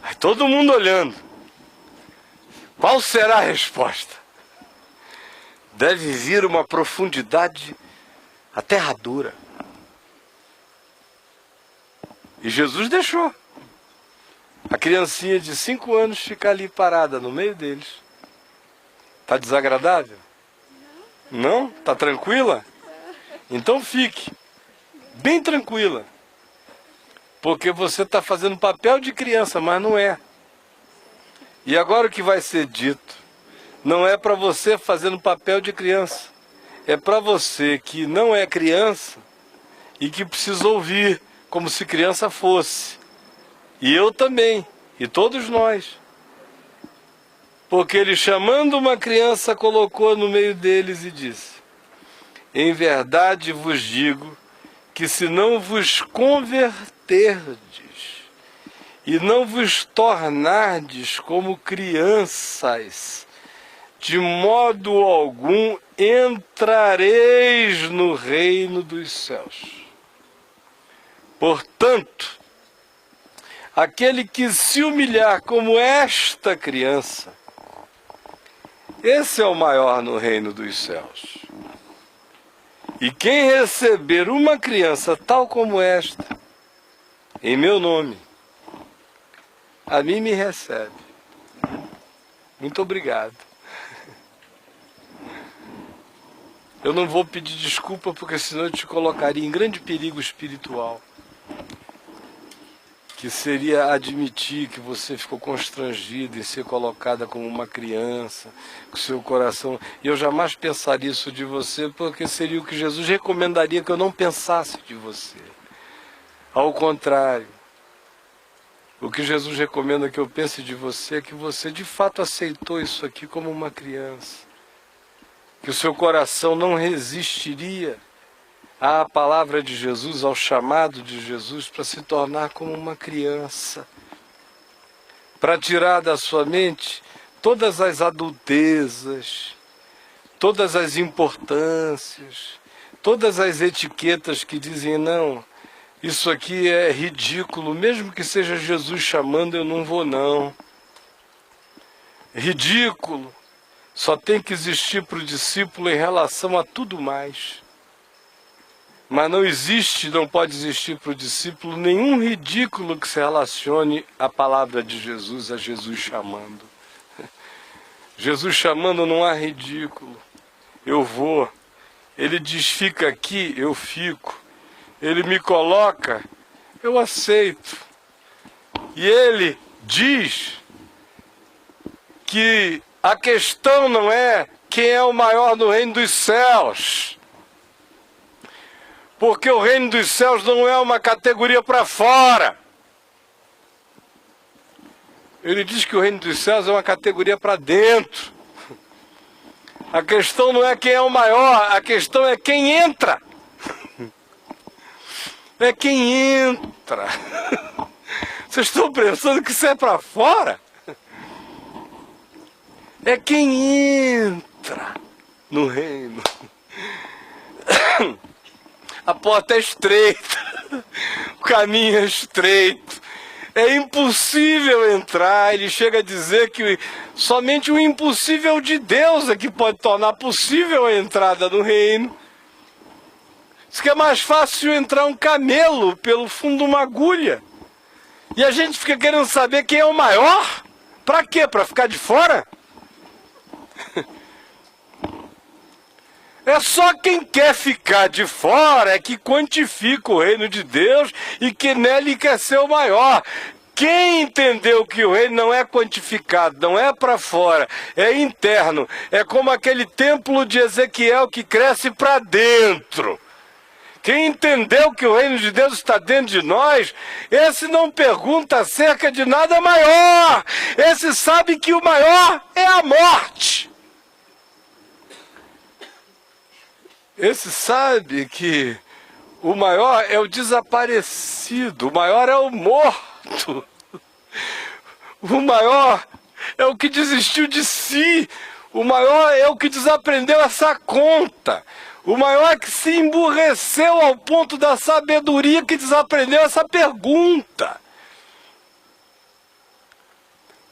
A: Aí todo mundo olhando. Qual será a resposta? Deve vir uma profundidade aterradora. E Jesus deixou a criancinha de 5 anos ficar ali parada no meio deles. Está desagradável?
B: Não,
A: Não? Tá tranquila? Então fique bem tranquila. Porque você está fazendo papel de criança, mas não é. E agora o que vai ser dito não é para você fazendo papel de criança. É para você que não é criança e que precisa ouvir como se criança fosse. E eu também, e todos nós. Porque ele, chamando uma criança, colocou no meio deles e disse: em verdade vos digo que se não vos converterdes e não vos tornardes como crianças, de modo algum entrareis no reino dos céus. Portanto, aquele que se humilhar como esta criança, esse é o maior no reino dos céus. E quem receber uma criança tal como esta, em meu nome, a mim me recebe. Muito obrigado. Eu não vou pedir desculpa, porque senão eu te colocaria em grande perigo espiritual. Que seria admitir que você ficou constrangido em ser colocada como uma criança, com seu coração. E eu jamais pensaria isso de você, porque seria o que Jesus recomendaria que eu não pensasse de você. Ao contrário, o que Jesus recomenda que eu pense de você é que você de fato aceitou isso aqui como uma criança. Que o seu coração não resistiria à palavra de Jesus, ao chamado de Jesus, para se tornar como uma criança, para tirar da sua mente todas as adultezas, todas as importâncias, todas as etiquetas que dizem: não, isso aqui é ridículo, mesmo que seja Jesus chamando, eu não vou não. Ridículo só tem que existir para o discípulo em relação a tudo mais. Mas não existe, não pode existir para o discípulo nenhum ridículo que se relacione à palavra de Jesus, a Jesus chamando. Jesus chamando não há ridículo. Eu vou. Ele diz: fica aqui, eu fico. Ele me coloca, eu aceito. E ele diz que a questão não é quem é o maior no reino dos céus. Porque o reino dos céus não é uma categoria para fora. Ele diz que o reino dos céus é uma categoria para dentro. A questão não é quem é o maior, a questão é quem entra. É quem entra. Vocês estão pensando que isso é para fora? É quem entra no reino. A porta é estreita, o caminho é estreito, é impossível entrar. Ele chega a dizer que somente o impossível de Deus é que pode tornar possível a entrada no reino. Diz que é mais fácil entrar um camelo pelo fundo de uma agulha. E a gente fica querendo saber quem é o maior. Para quê? Para ficar de fora? É só quem quer ficar de fora é que quantifica o reino de Deus e que nele quer ser o maior. Quem entendeu que o reino não é quantificado, não é para fora, é interno, é como aquele templo de Ezequiel que cresce para dentro. Quem entendeu que o reino de Deus está dentro de nós, esse não pergunta acerca de nada maior. Esse sabe que o maior é a morte. Esse sabe que o maior é o desaparecido, o maior é o morto. O maior é o que desistiu de si, o maior é o que desaprendeu essa conta. O maior é que se emburreceu ao ponto da sabedoria que desaprendeu essa pergunta.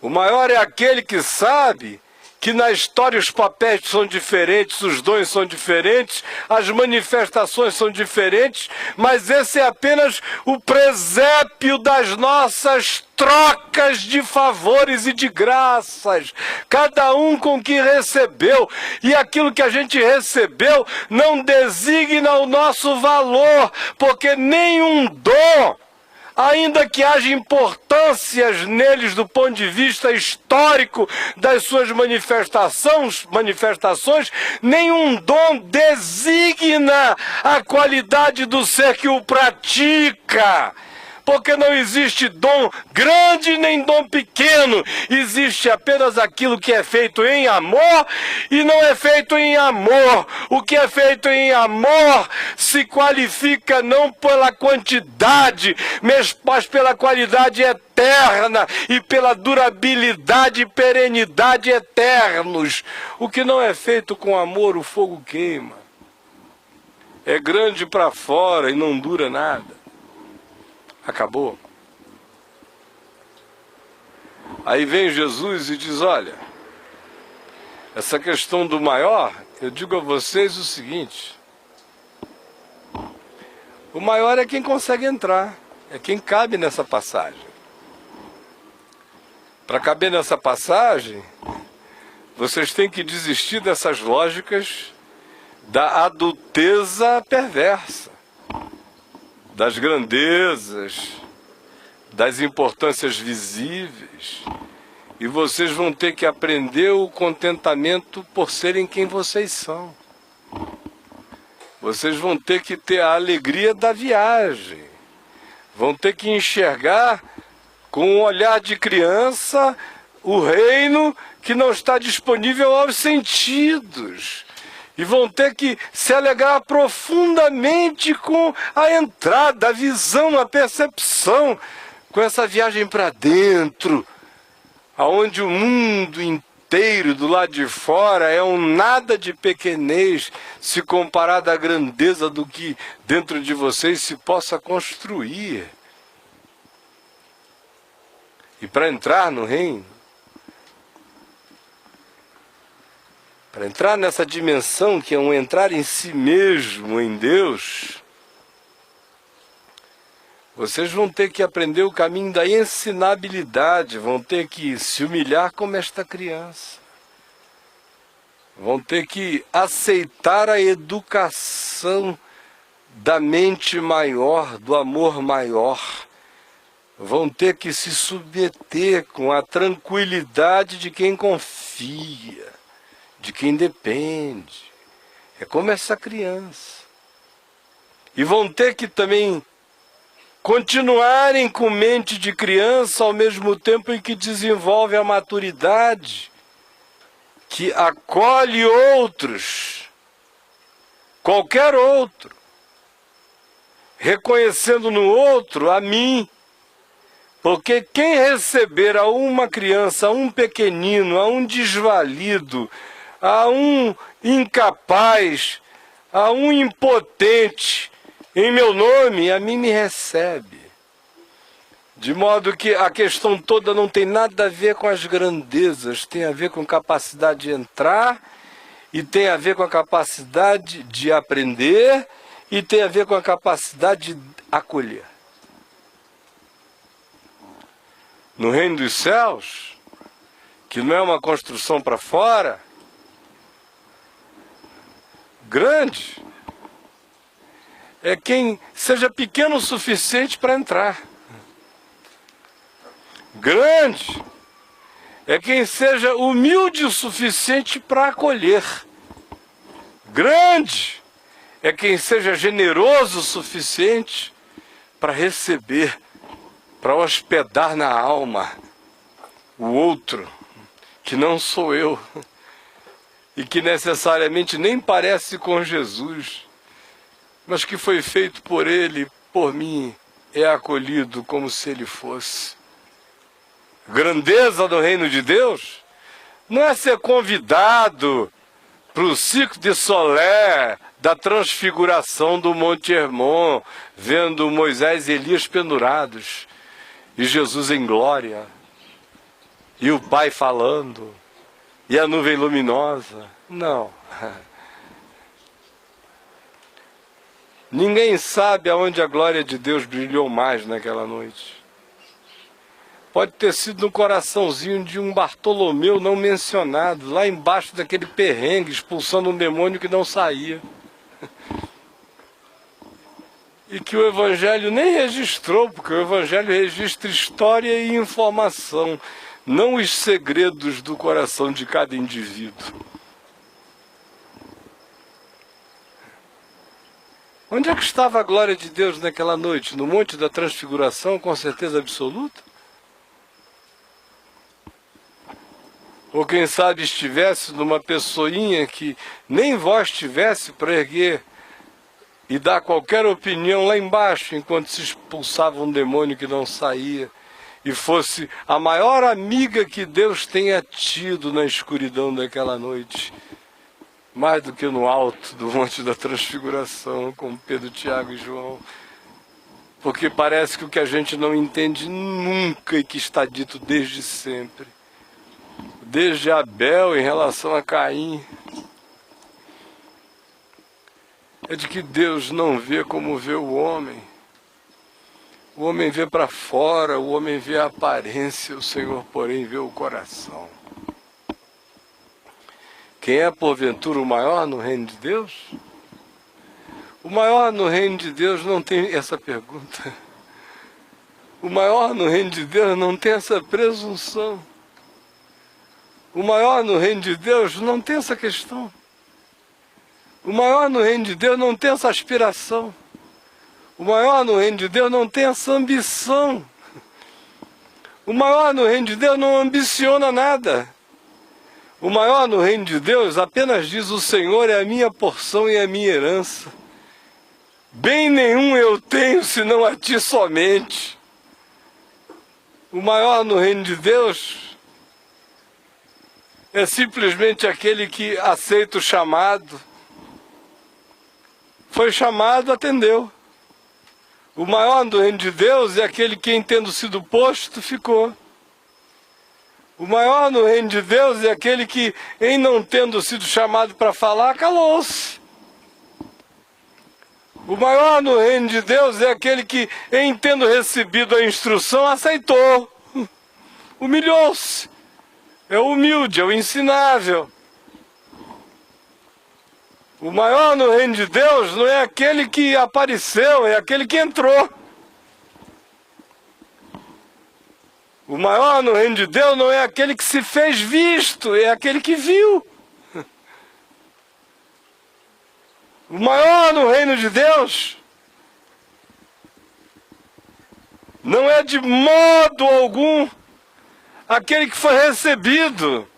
A: O maior é aquele que sabe que na história os papéis são diferentes, os dons são diferentes, as manifestações são diferentes, mas esse é apenas o presépio das nossas trocas de favores e de graças, cada um com o que recebeu, e aquilo que a gente recebeu não designa o nosso valor, porque nenhum dom, ainda que haja importâncias neles do ponto de vista histórico das suas manifestações, nenhum dom designa a qualidade do ser que o pratica. Porque não existe dom grande nem dom pequeno, existe apenas aquilo que é feito em amor e não é feito em amor. O que é feito em amor se qualifica não pela quantidade, mas pela qualidade eterna e pela durabilidade e perenidade eternos. O que não é feito com amor, o fogo queima. É grande para fora e não dura nada. Acabou. Aí vem Jesus e diz, olha, essa questão do maior, eu digo a vocês o seguinte, o maior é quem consegue entrar, é quem cabe nessa passagem. Para caber nessa passagem, vocês têm que desistir dessas lógicas da adulteza perversa, das grandezas, das importâncias visíveis, e vocês vão ter que aprender o contentamento por serem quem vocês são. Vocês vão ter que ter a alegria da viagem, vão ter que enxergar com um olhar de criança o reino que não está disponível aos sentidos. E vão ter que se alegrar profundamente com a entrada, a visão, a percepção, com essa viagem para dentro, aonde o mundo inteiro do lado de fora é um nada de pequenez se comparado à grandeza do que dentro de vocês se possa construir. E para entrar no reino, para entrar nessa dimensão que é um entrar em si mesmo, em Deus, vocês vão ter que aprender o caminho da ensinabilidade, vão ter que se humilhar como esta criança, vão ter que aceitar a educação da mente maior, do amor maior, vão ter que se submeter com a tranquilidade de quem confia, de quem depende. É como essa criança. E vão ter que também continuarem com mente de criança ao mesmo tempo em que desenvolve a maturidade, que acolhe outros, qualquer outro, reconhecendo no outro a mim. Porque quem receber a uma criança, a um pequenino, a um desvalido, a um incapaz, a um impotente, em meu nome, a mim me recebe. De modo que a questão toda não tem nada a ver com as grandezas, tem a ver com capacidade de entrar, e tem a ver com a capacidade de aprender, e tem a ver com a capacidade de acolher. No reino dos céus, que não é uma construção para fora, grande, é quem seja pequeno o suficiente para entrar. Grande é quem seja humilde o suficiente para acolher. Grande é quem seja generoso o suficiente para receber, para hospedar na alma o outro, que não sou eu, e que necessariamente nem parece com Jesus, mas que foi feito por Ele, por mim, é acolhido como se Ele fosse. Grandeza do reino de Deus não é ser convidado para o Cirque du Soleil da transfiguração do Monte Hermon, vendo Moisés e Elias pendurados, e Jesus em glória, e o Pai falando, E a nuvem luminosa? Não. Ninguém sabe aonde a glória de Deus brilhou mais naquela noite. Pode ter sido no coraçãozinho de um Bartolomeu não mencionado, lá embaixo daquele perrengue, expulsando um demônio que não saía. E que o Evangelho nem registrou, porque o Evangelho registra história e informação, não os segredos do coração de cada indivíduo. Onde é que estava a glória de Deus naquela noite? No Monte da Transfiguração, com certeza absoluta? Ou quem sabe estivesse numa pessoinha que nem voz tivesse para erguer e dar qualquer opinião lá embaixo, enquanto se expulsava um demônio que não saía, e fosse a maior amiga que Deus tenha tido na escuridão daquela noite, mais do que no alto do Monte da Transfiguração, com Pedro, Tiago e João. Porque parece que o que a gente não entende nunca e que está dito desde sempre, desde Abel em relação a Caim, é de que Deus não vê como vê o homem. O homem vê para fora, o homem vê a aparência, o Senhor, porém, vê o coração. Quem é, porventura, o maior no reino de Deus? O maior no reino de Deus não tem essa pergunta. O maior no reino de Deus não tem essa presunção. O maior no reino de Deus não tem essa questão. O maior no reino de Deus não tem essa aspiração. O maior no reino de Deus não tem essa ambição. O maior no reino de Deus não ambiciona nada. O maior no reino de Deus apenas diz: o Senhor é a minha porção e a minha herança. Bem nenhum eu tenho senão a ti somente. O maior no reino de Deus é simplesmente aquele que aceita o chamado. Foi chamado, atendeu. O maior do reino de Deus é aquele que, em tendo sido posto, ficou. O maior no reino de Deus é aquele que, em não tendo sido chamado para falar, calou-se. O maior no reino de Deus é aquele que, em tendo recebido a instrução, aceitou. Humilhou-se. É o humilde, é o ensinável. O maior no reino de Deus não é aquele que apareceu, é aquele que entrou. O maior no reino de Deus não é aquele que se fez visto, é aquele que viu. O maior no reino de Deus não é de modo algum aquele que foi recebido,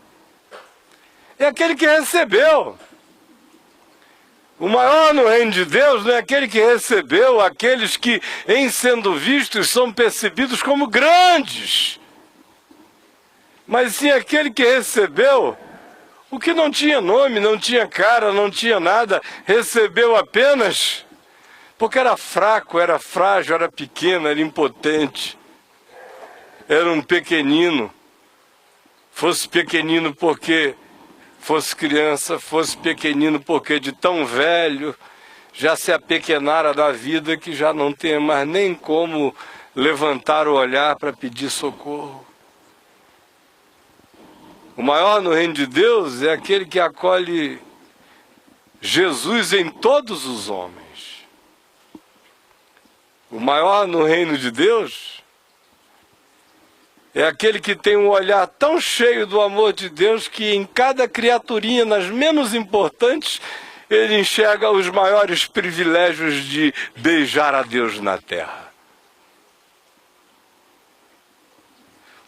A: é aquele que recebeu. O maior no reino de Deus não é aquele que recebeu aqueles que, em sendo vistos, são percebidos como grandes, mas sim aquele que recebeu o que não tinha nome, não tinha cara, não tinha nada, recebeu apenas porque era fraco, era frágil, era pequeno, era impotente, era um pequenino. Fosse pequenino porque fosse criança, fosse pequenino porque de tão velho já se apequenara da vida que já não tem mais nem como levantar o olhar para pedir socorro. O maior no reino de Deus é aquele que acolhe Jesus em todos os homens. O maior no reino de Deus é aquele que tem um olhar tão cheio do amor de Deus que em cada criaturinha, nas menos importantes, ele enxerga os maiores privilégios de beijar a Deus na terra.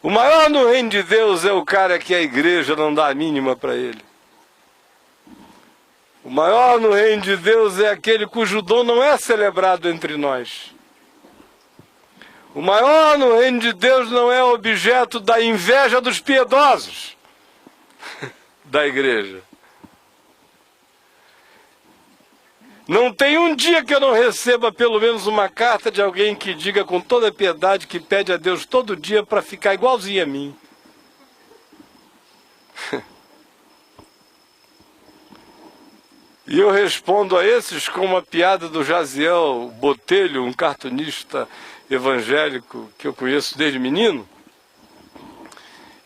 A: O maior no reino de Deus é o cara que a igreja não dá a mínima para ele. O maior no reino de Deus é aquele cujo dom não é celebrado entre nós. O maior no reino de Deus não é objeto da inveja dos piedosos da igreja. Não tem um dia que eu não receba pelo menos uma carta de alguém que diga com toda a piedade que pede a Deus todo dia para ficar igualzinho a mim. E eu respondo a esses com uma piada do Jaziel Botelho, um cartunista evangélico que eu conheço desde menino,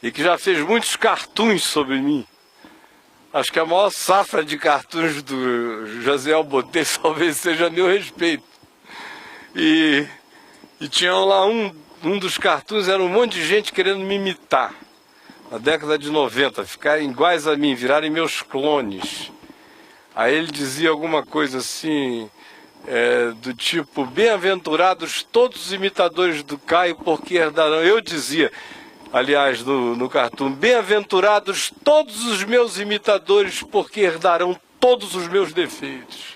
A: e que já fez muitos cartoons sobre mim. Acho que a maior safra de cartoons do Jaziel Botelho talvez seja a meu respeito. E tinha lá um dos cartoons, era um monte de gente querendo me imitar, na década de 90, ficarem iguais a mim, virarem meus clones. Aí ele dizia alguma coisa assim, do tipo, bem-aventurados todos os imitadores do Caio, porque herdarão. Eu dizia, aliás, no cartoon, bem-aventurados todos os meus imitadores, porque herdarão todos os meus defeitos.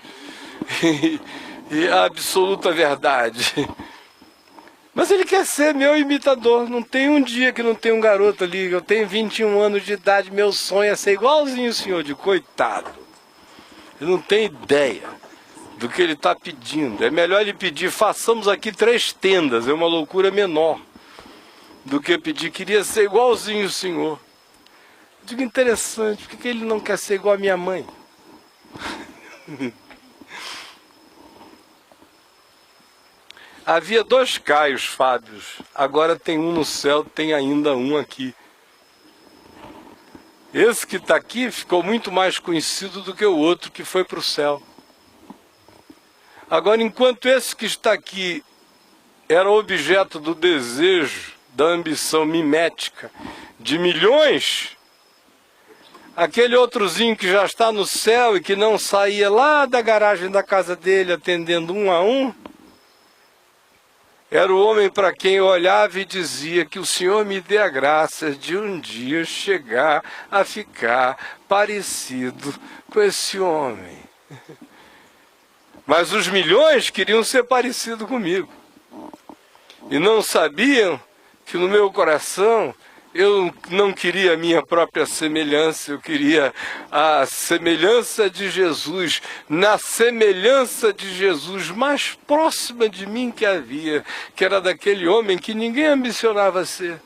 A: E a absoluta verdade. Mas ele quer ser meu imitador. Não tem um dia que não tem um garoto ali. Eu tenho 21 anos de idade, meu sonho é ser igualzinho o senhor, de coitado. Ele não tem ideia do que ele está pedindo. É melhor ele pedir, façamos aqui 3 tendas, é uma loucura menor, do que pedir, queria ser igualzinho o senhor. Eu digo, interessante, por que ele não quer ser igual a minha mãe? Havia 2 Caios Fábios, agora tem um no céu, tem ainda um aqui. Esse que está aqui ficou muito mais conhecido do que o outro que foi para o céu. Agora, enquanto esse que está aqui era objeto do desejo, da ambição mimética de milhões, aquele outrozinho que já está no céu e que não saía lá da garagem da casa dele atendendo um a um, era o homem para quem eu olhava e dizia que o Senhor me dê a graça de um dia chegar a ficar parecido com esse homem. Mas os milhões queriam ser parecidos comigo. E não sabiam que no meu coração eu não queria a minha própria semelhança, eu queria a semelhança de Jesus, na semelhança de Jesus mais próxima de mim que havia, que era daquele homem que ninguém ambicionava ser,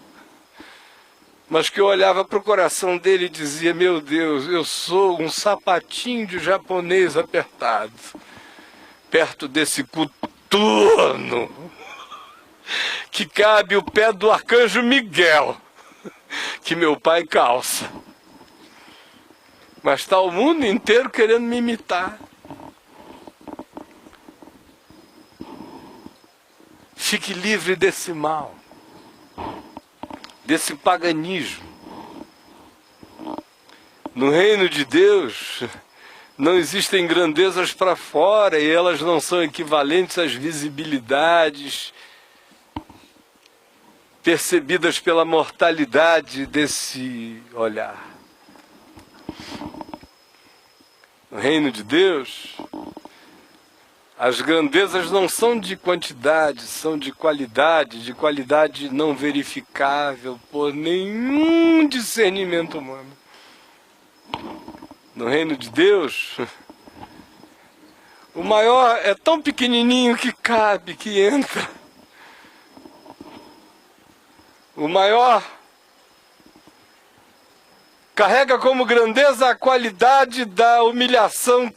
A: mas que eu olhava para o coração dele e dizia, meu Deus, eu sou um sapatinho de japonês apertado, perto desse coturno, que cabe o pé do arcanjo Miguel, que meu pai calça. Mas está o mundo inteiro querendo me imitar. Fique livre desse mal, desse paganismo. No reino de Deus não existem grandezas para fora e elas não são equivalentes às visibilidades percebidas pela mortalidade desse olhar. No reino de Deus, as grandezas não são de quantidade, são de qualidade não verificável por nenhum discernimento humano. No reino de Deus, o maior é tão pequenininho que cabe, que entra. O maior carrega como grandeza a qualidade da humilhação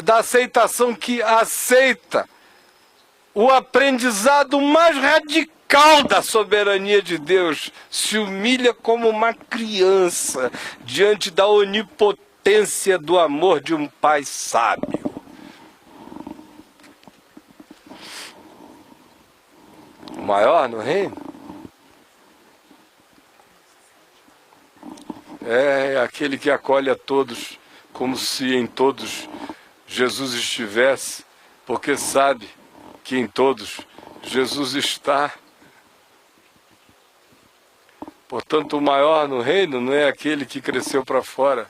A: da aceitação que aceita o aprendizado mais radical da soberania de Deus, se humilha como uma criança diante da onipotência do amor de um pai sábio. O maior no reino é aquele que acolhe a todos como se em todos Jesus estivesse, porque sabe que em todos Jesus está. Portanto, o maior no reino não é aquele que cresceu para fora.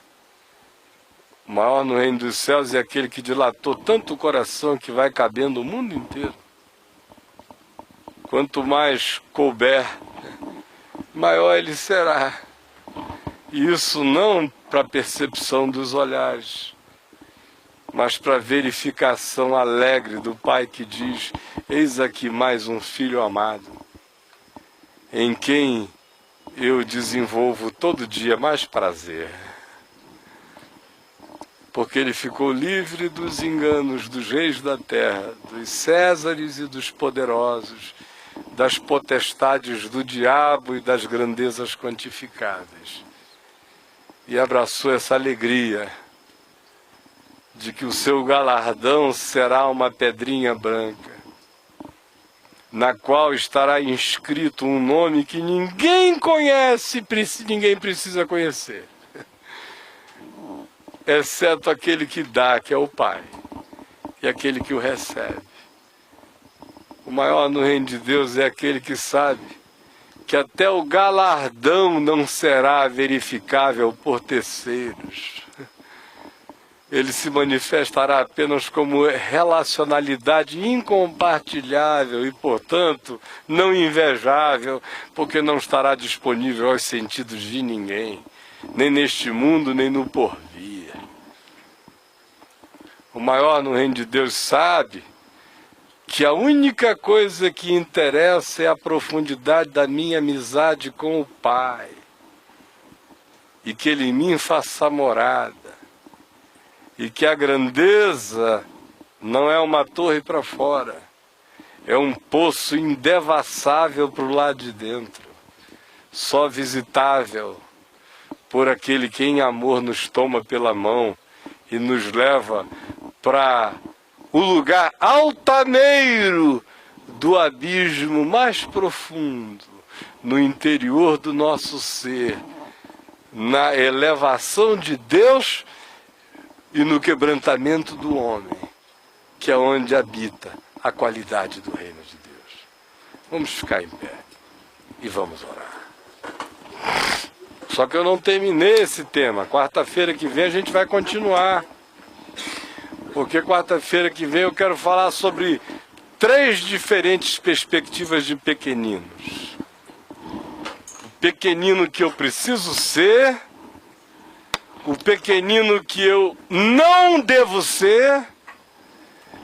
A: O maior no reino dos céus é aquele que dilatou tanto o coração que vai cabendo o mundo inteiro. Quanto mais couber, maior ele será. E isso não para percepção dos olhares, mas para verificação alegre do Pai que diz, eis aqui mais um filho amado, em quem eu desenvolvo todo dia mais prazer. porque ele ficou livre dos enganos dos reis da terra, dos Césares e dos poderosos, das potestades do diabo e das grandezas quantificáveis. E abraçou essa alegria de que o seu galardão será uma pedrinha branca, na qual estará inscrito um nome que ninguém conhece, ninguém precisa conhecer, exceto aquele que dá, que é o Pai, e aquele que o recebe. O maior no reino de Deus é aquele que sabe que até o galardão não será verificável por terceiros. Ele se manifestará apenas como relacionalidade incompartilhável e, portanto, não invejável, porque não estará disponível aos sentidos de ninguém, nem neste mundo, nem no porvir. O maior no reino de Deus sabe que a única coisa que interessa é a profundidade da minha amizade com o Pai, e que Ele em mim faça morada, e que a grandeza não é uma torre para fora, é um poço indevassável para o lado de dentro, só visitável por aquele que em amor nos toma pela mão e nos leva para o lugar altaneiro do abismo mais profundo, no interior do nosso ser, na elevação de Deus e no quebrantamento do homem, que é onde habita a qualidade do reino de Deus. Vamos ficar em pé e vamos orar. Só que eu não terminei esse tema. Quarta-feira que vem a gente vai continuar. Porque quarta-feira que vem eu quero falar sobre 3 diferentes perspectivas de pequeninos. O pequenino que eu preciso ser, o pequenino que eu não devo ser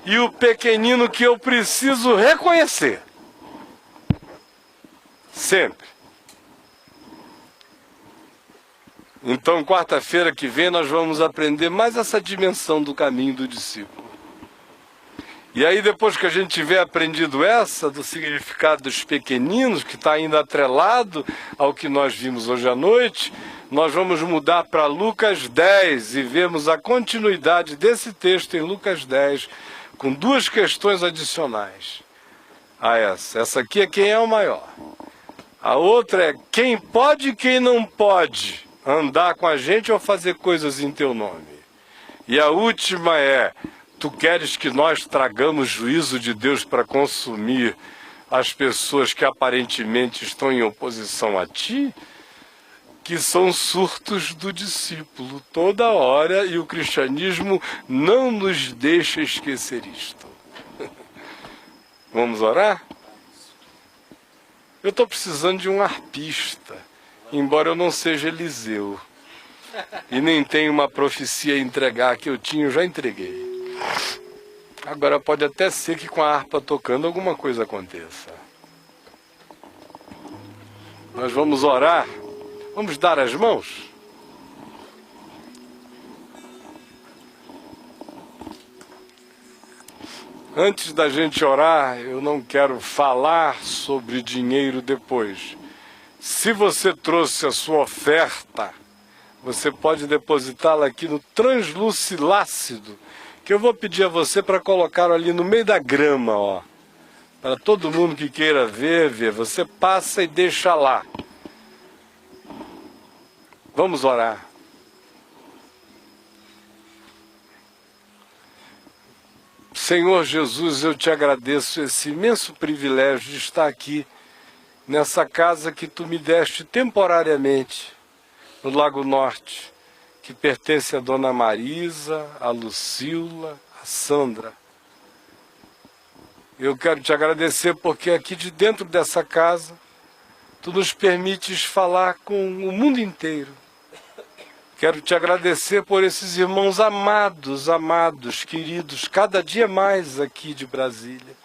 A: e o pequenino que eu preciso reconhecer. Sempre. Então, quarta-feira que vem, nós vamos aprender mais essa dimensão do caminho do discípulo. E aí, depois que a gente tiver aprendido essa, do significado dos pequeninos, que está ainda atrelado ao que nós vimos hoje à noite, nós vamos mudar para Lucas 10 e vemos a continuidade desse texto em Lucas 10, com 2 questões adicionais a essa. Essa aqui é quem é o maior. A outra é quem pode e quem não pode andar com a gente ou fazer coisas em teu nome. E a última é: tu queres que nós tragamos juízo de Deus para consumir as pessoas que aparentemente estão em oposição a ti? Que são surtos do discípulo toda hora, e o cristianismo não nos deixa esquecer isto. Vamos orar? Eu estou precisando de um arpista, embora eu não seja Eliseu, e nem tenha uma profecia a entregar. Que eu tinha, eu já entreguei. Agora pode até ser que com a harpa tocando alguma coisa aconteça. Nós vamos orar, vamos dar as mãos. Antes da gente orar, eu não quero falar sobre dinheiro depois. Se você trouxe a sua oferta, você pode depositá-la aqui no translúcido, que eu vou pedir a você para colocar ali no meio da grama, ó. Para todo mundo que queira ver, você passa e deixa lá. Vamos orar. Senhor Jesus, eu te agradeço esse imenso privilégio de estar aqui, nessa casa que tu me deste temporariamente, no Lago Norte, que pertence a Dona Marisa, a Lucila, a Sandra. Eu quero te agradecer porque aqui de dentro dessa casa, tu nos permites falar com o mundo inteiro. Quero te agradecer por esses irmãos amados, queridos, cada dia mais aqui de Brasília,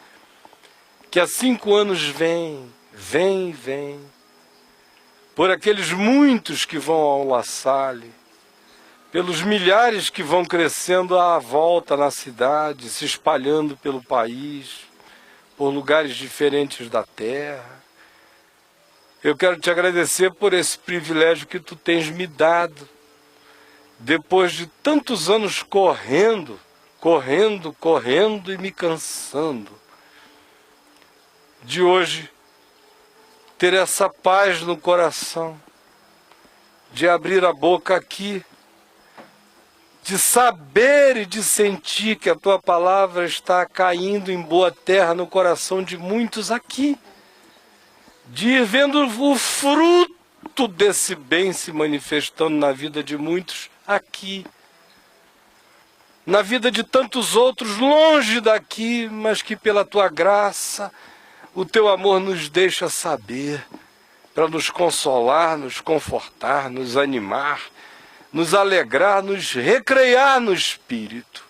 A: que há 5 anos vêm. Por aqueles muitos que vão ao La Salle, pelos milhares que vão crescendo à volta na cidade, se espalhando pelo país, por lugares diferentes da terra. Eu quero te agradecer por esse privilégio que tu tens me dado, depois de tantos anos correndo e me cansando, de hoje ter essa paz no coração, de abrir a boca aqui, de saber e de sentir que a tua palavra está caindo em boa terra no coração de muitos aqui, de ir vendo o fruto desse bem se manifestando na vida de muitos aqui, na vida de tantos outros longe daqui, mas que pela tua graça, o teu amor nos deixa saber, para nos consolar, nos confortar, nos animar, nos alegrar, nos recrear no Espírito.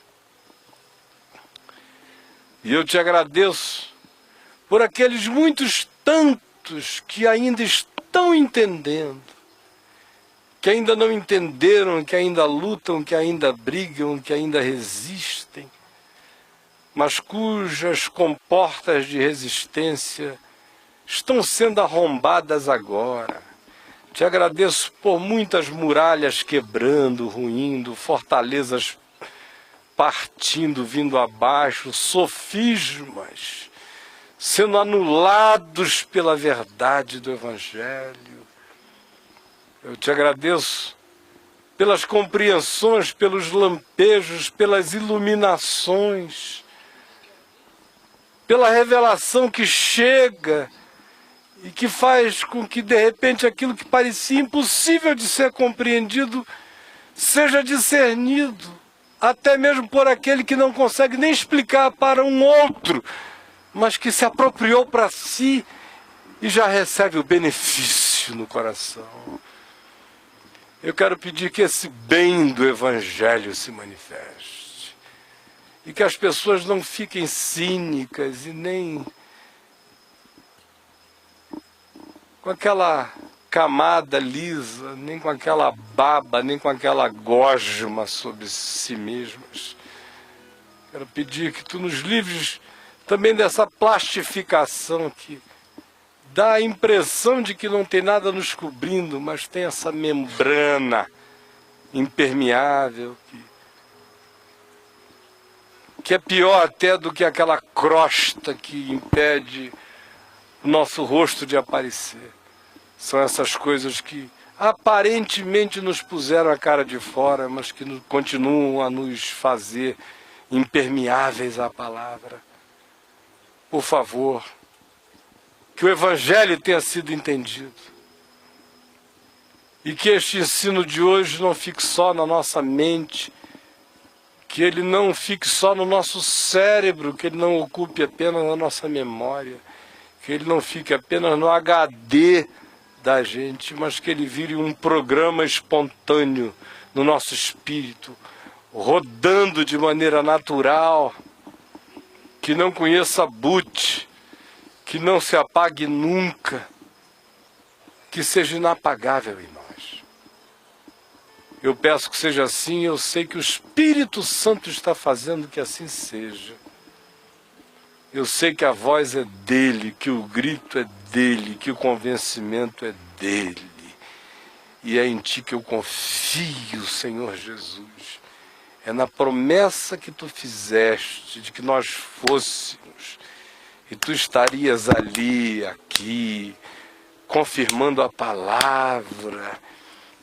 A: E eu te agradeço por aqueles muitos tantos que ainda estão entendendo, que ainda não entenderam, que ainda lutam, que ainda brigam, que ainda resistem, mas cujas comportas de resistência estão sendo arrombadas agora. Te agradeço por muitas muralhas quebrando, ruindo, fortalezas partindo, vindo abaixo, sofismas sendo anulados pela verdade do Evangelho. Eu te agradeço pelas compreensões, pelos lampejos, pelas iluminações, pela revelação que chega e que faz com que, de repente, aquilo que parecia impossível de ser compreendido seja discernido, até mesmo por aquele que não consegue nem explicar para um outro, mas que se apropriou para si e já recebe o benefício no coração. Eu quero pedir que esse bem do Evangelho se manifeste e que as pessoas não fiquem cínicas e nem com aquela camada lisa, nem com aquela baba, nem com aquela gosma sobre si mesmas. Quero pedir que tu nos livres também dessa plastificação que dá a impressão de que não tem nada nos cobrindo, mas tem essa membrana impermeável que é pior até do que aquela crosta que impede o nosso rosto de aparecer. São essas coisas que aparentemente nos puseram a cara de fora, mas que continuam a nos fazer impermeáveis à palavra. Por favor, que o Evangelho tenha sido entendido e que este ensino de hoje não fique só na nossa mente, que ele não fique só no nosso cérebro, que ele não ocupe apenas a nossa memória, que ele não fique apenas no HD da gente, mas que ele vire um programa espontâneo no nosso espírito, rodando de maneira natural, que não conheça boot, que não se apague nunca, que seja inapagável em nós. Eu peço que seja assim, eu sei que o Espírito Santo está fazendo que assim seja. Eu sei que a voz é dele, que o grito é dele, que o convencimento é dele. E é em ti que eu confio, Senhor Jesus. É na promessa que tu fizeste de que nós fôssemos, e tu estarias ali, aqui, confirmando a palavra,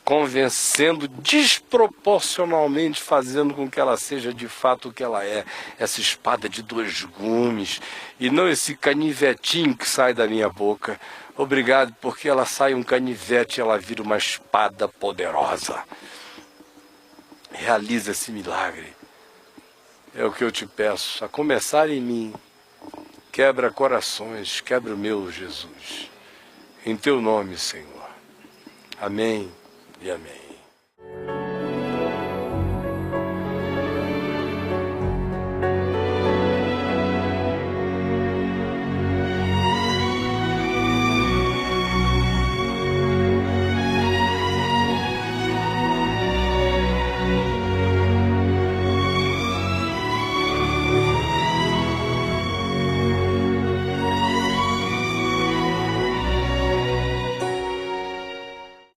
A: convencendo desproporcionalmente, fazendo com que ela seja de fato o que ela é, essa espada de dois gumes, e não esse canivetinho que sai da minha boca. Obrigado, porque ela sai um canivete e ela vira uma espada poderosa. Realiza esse milagre. É o que eu te peço, a começar em mim. Quebra corações, quebra o meu, Jesus. Em teu nome, Senhor. Amém e amém.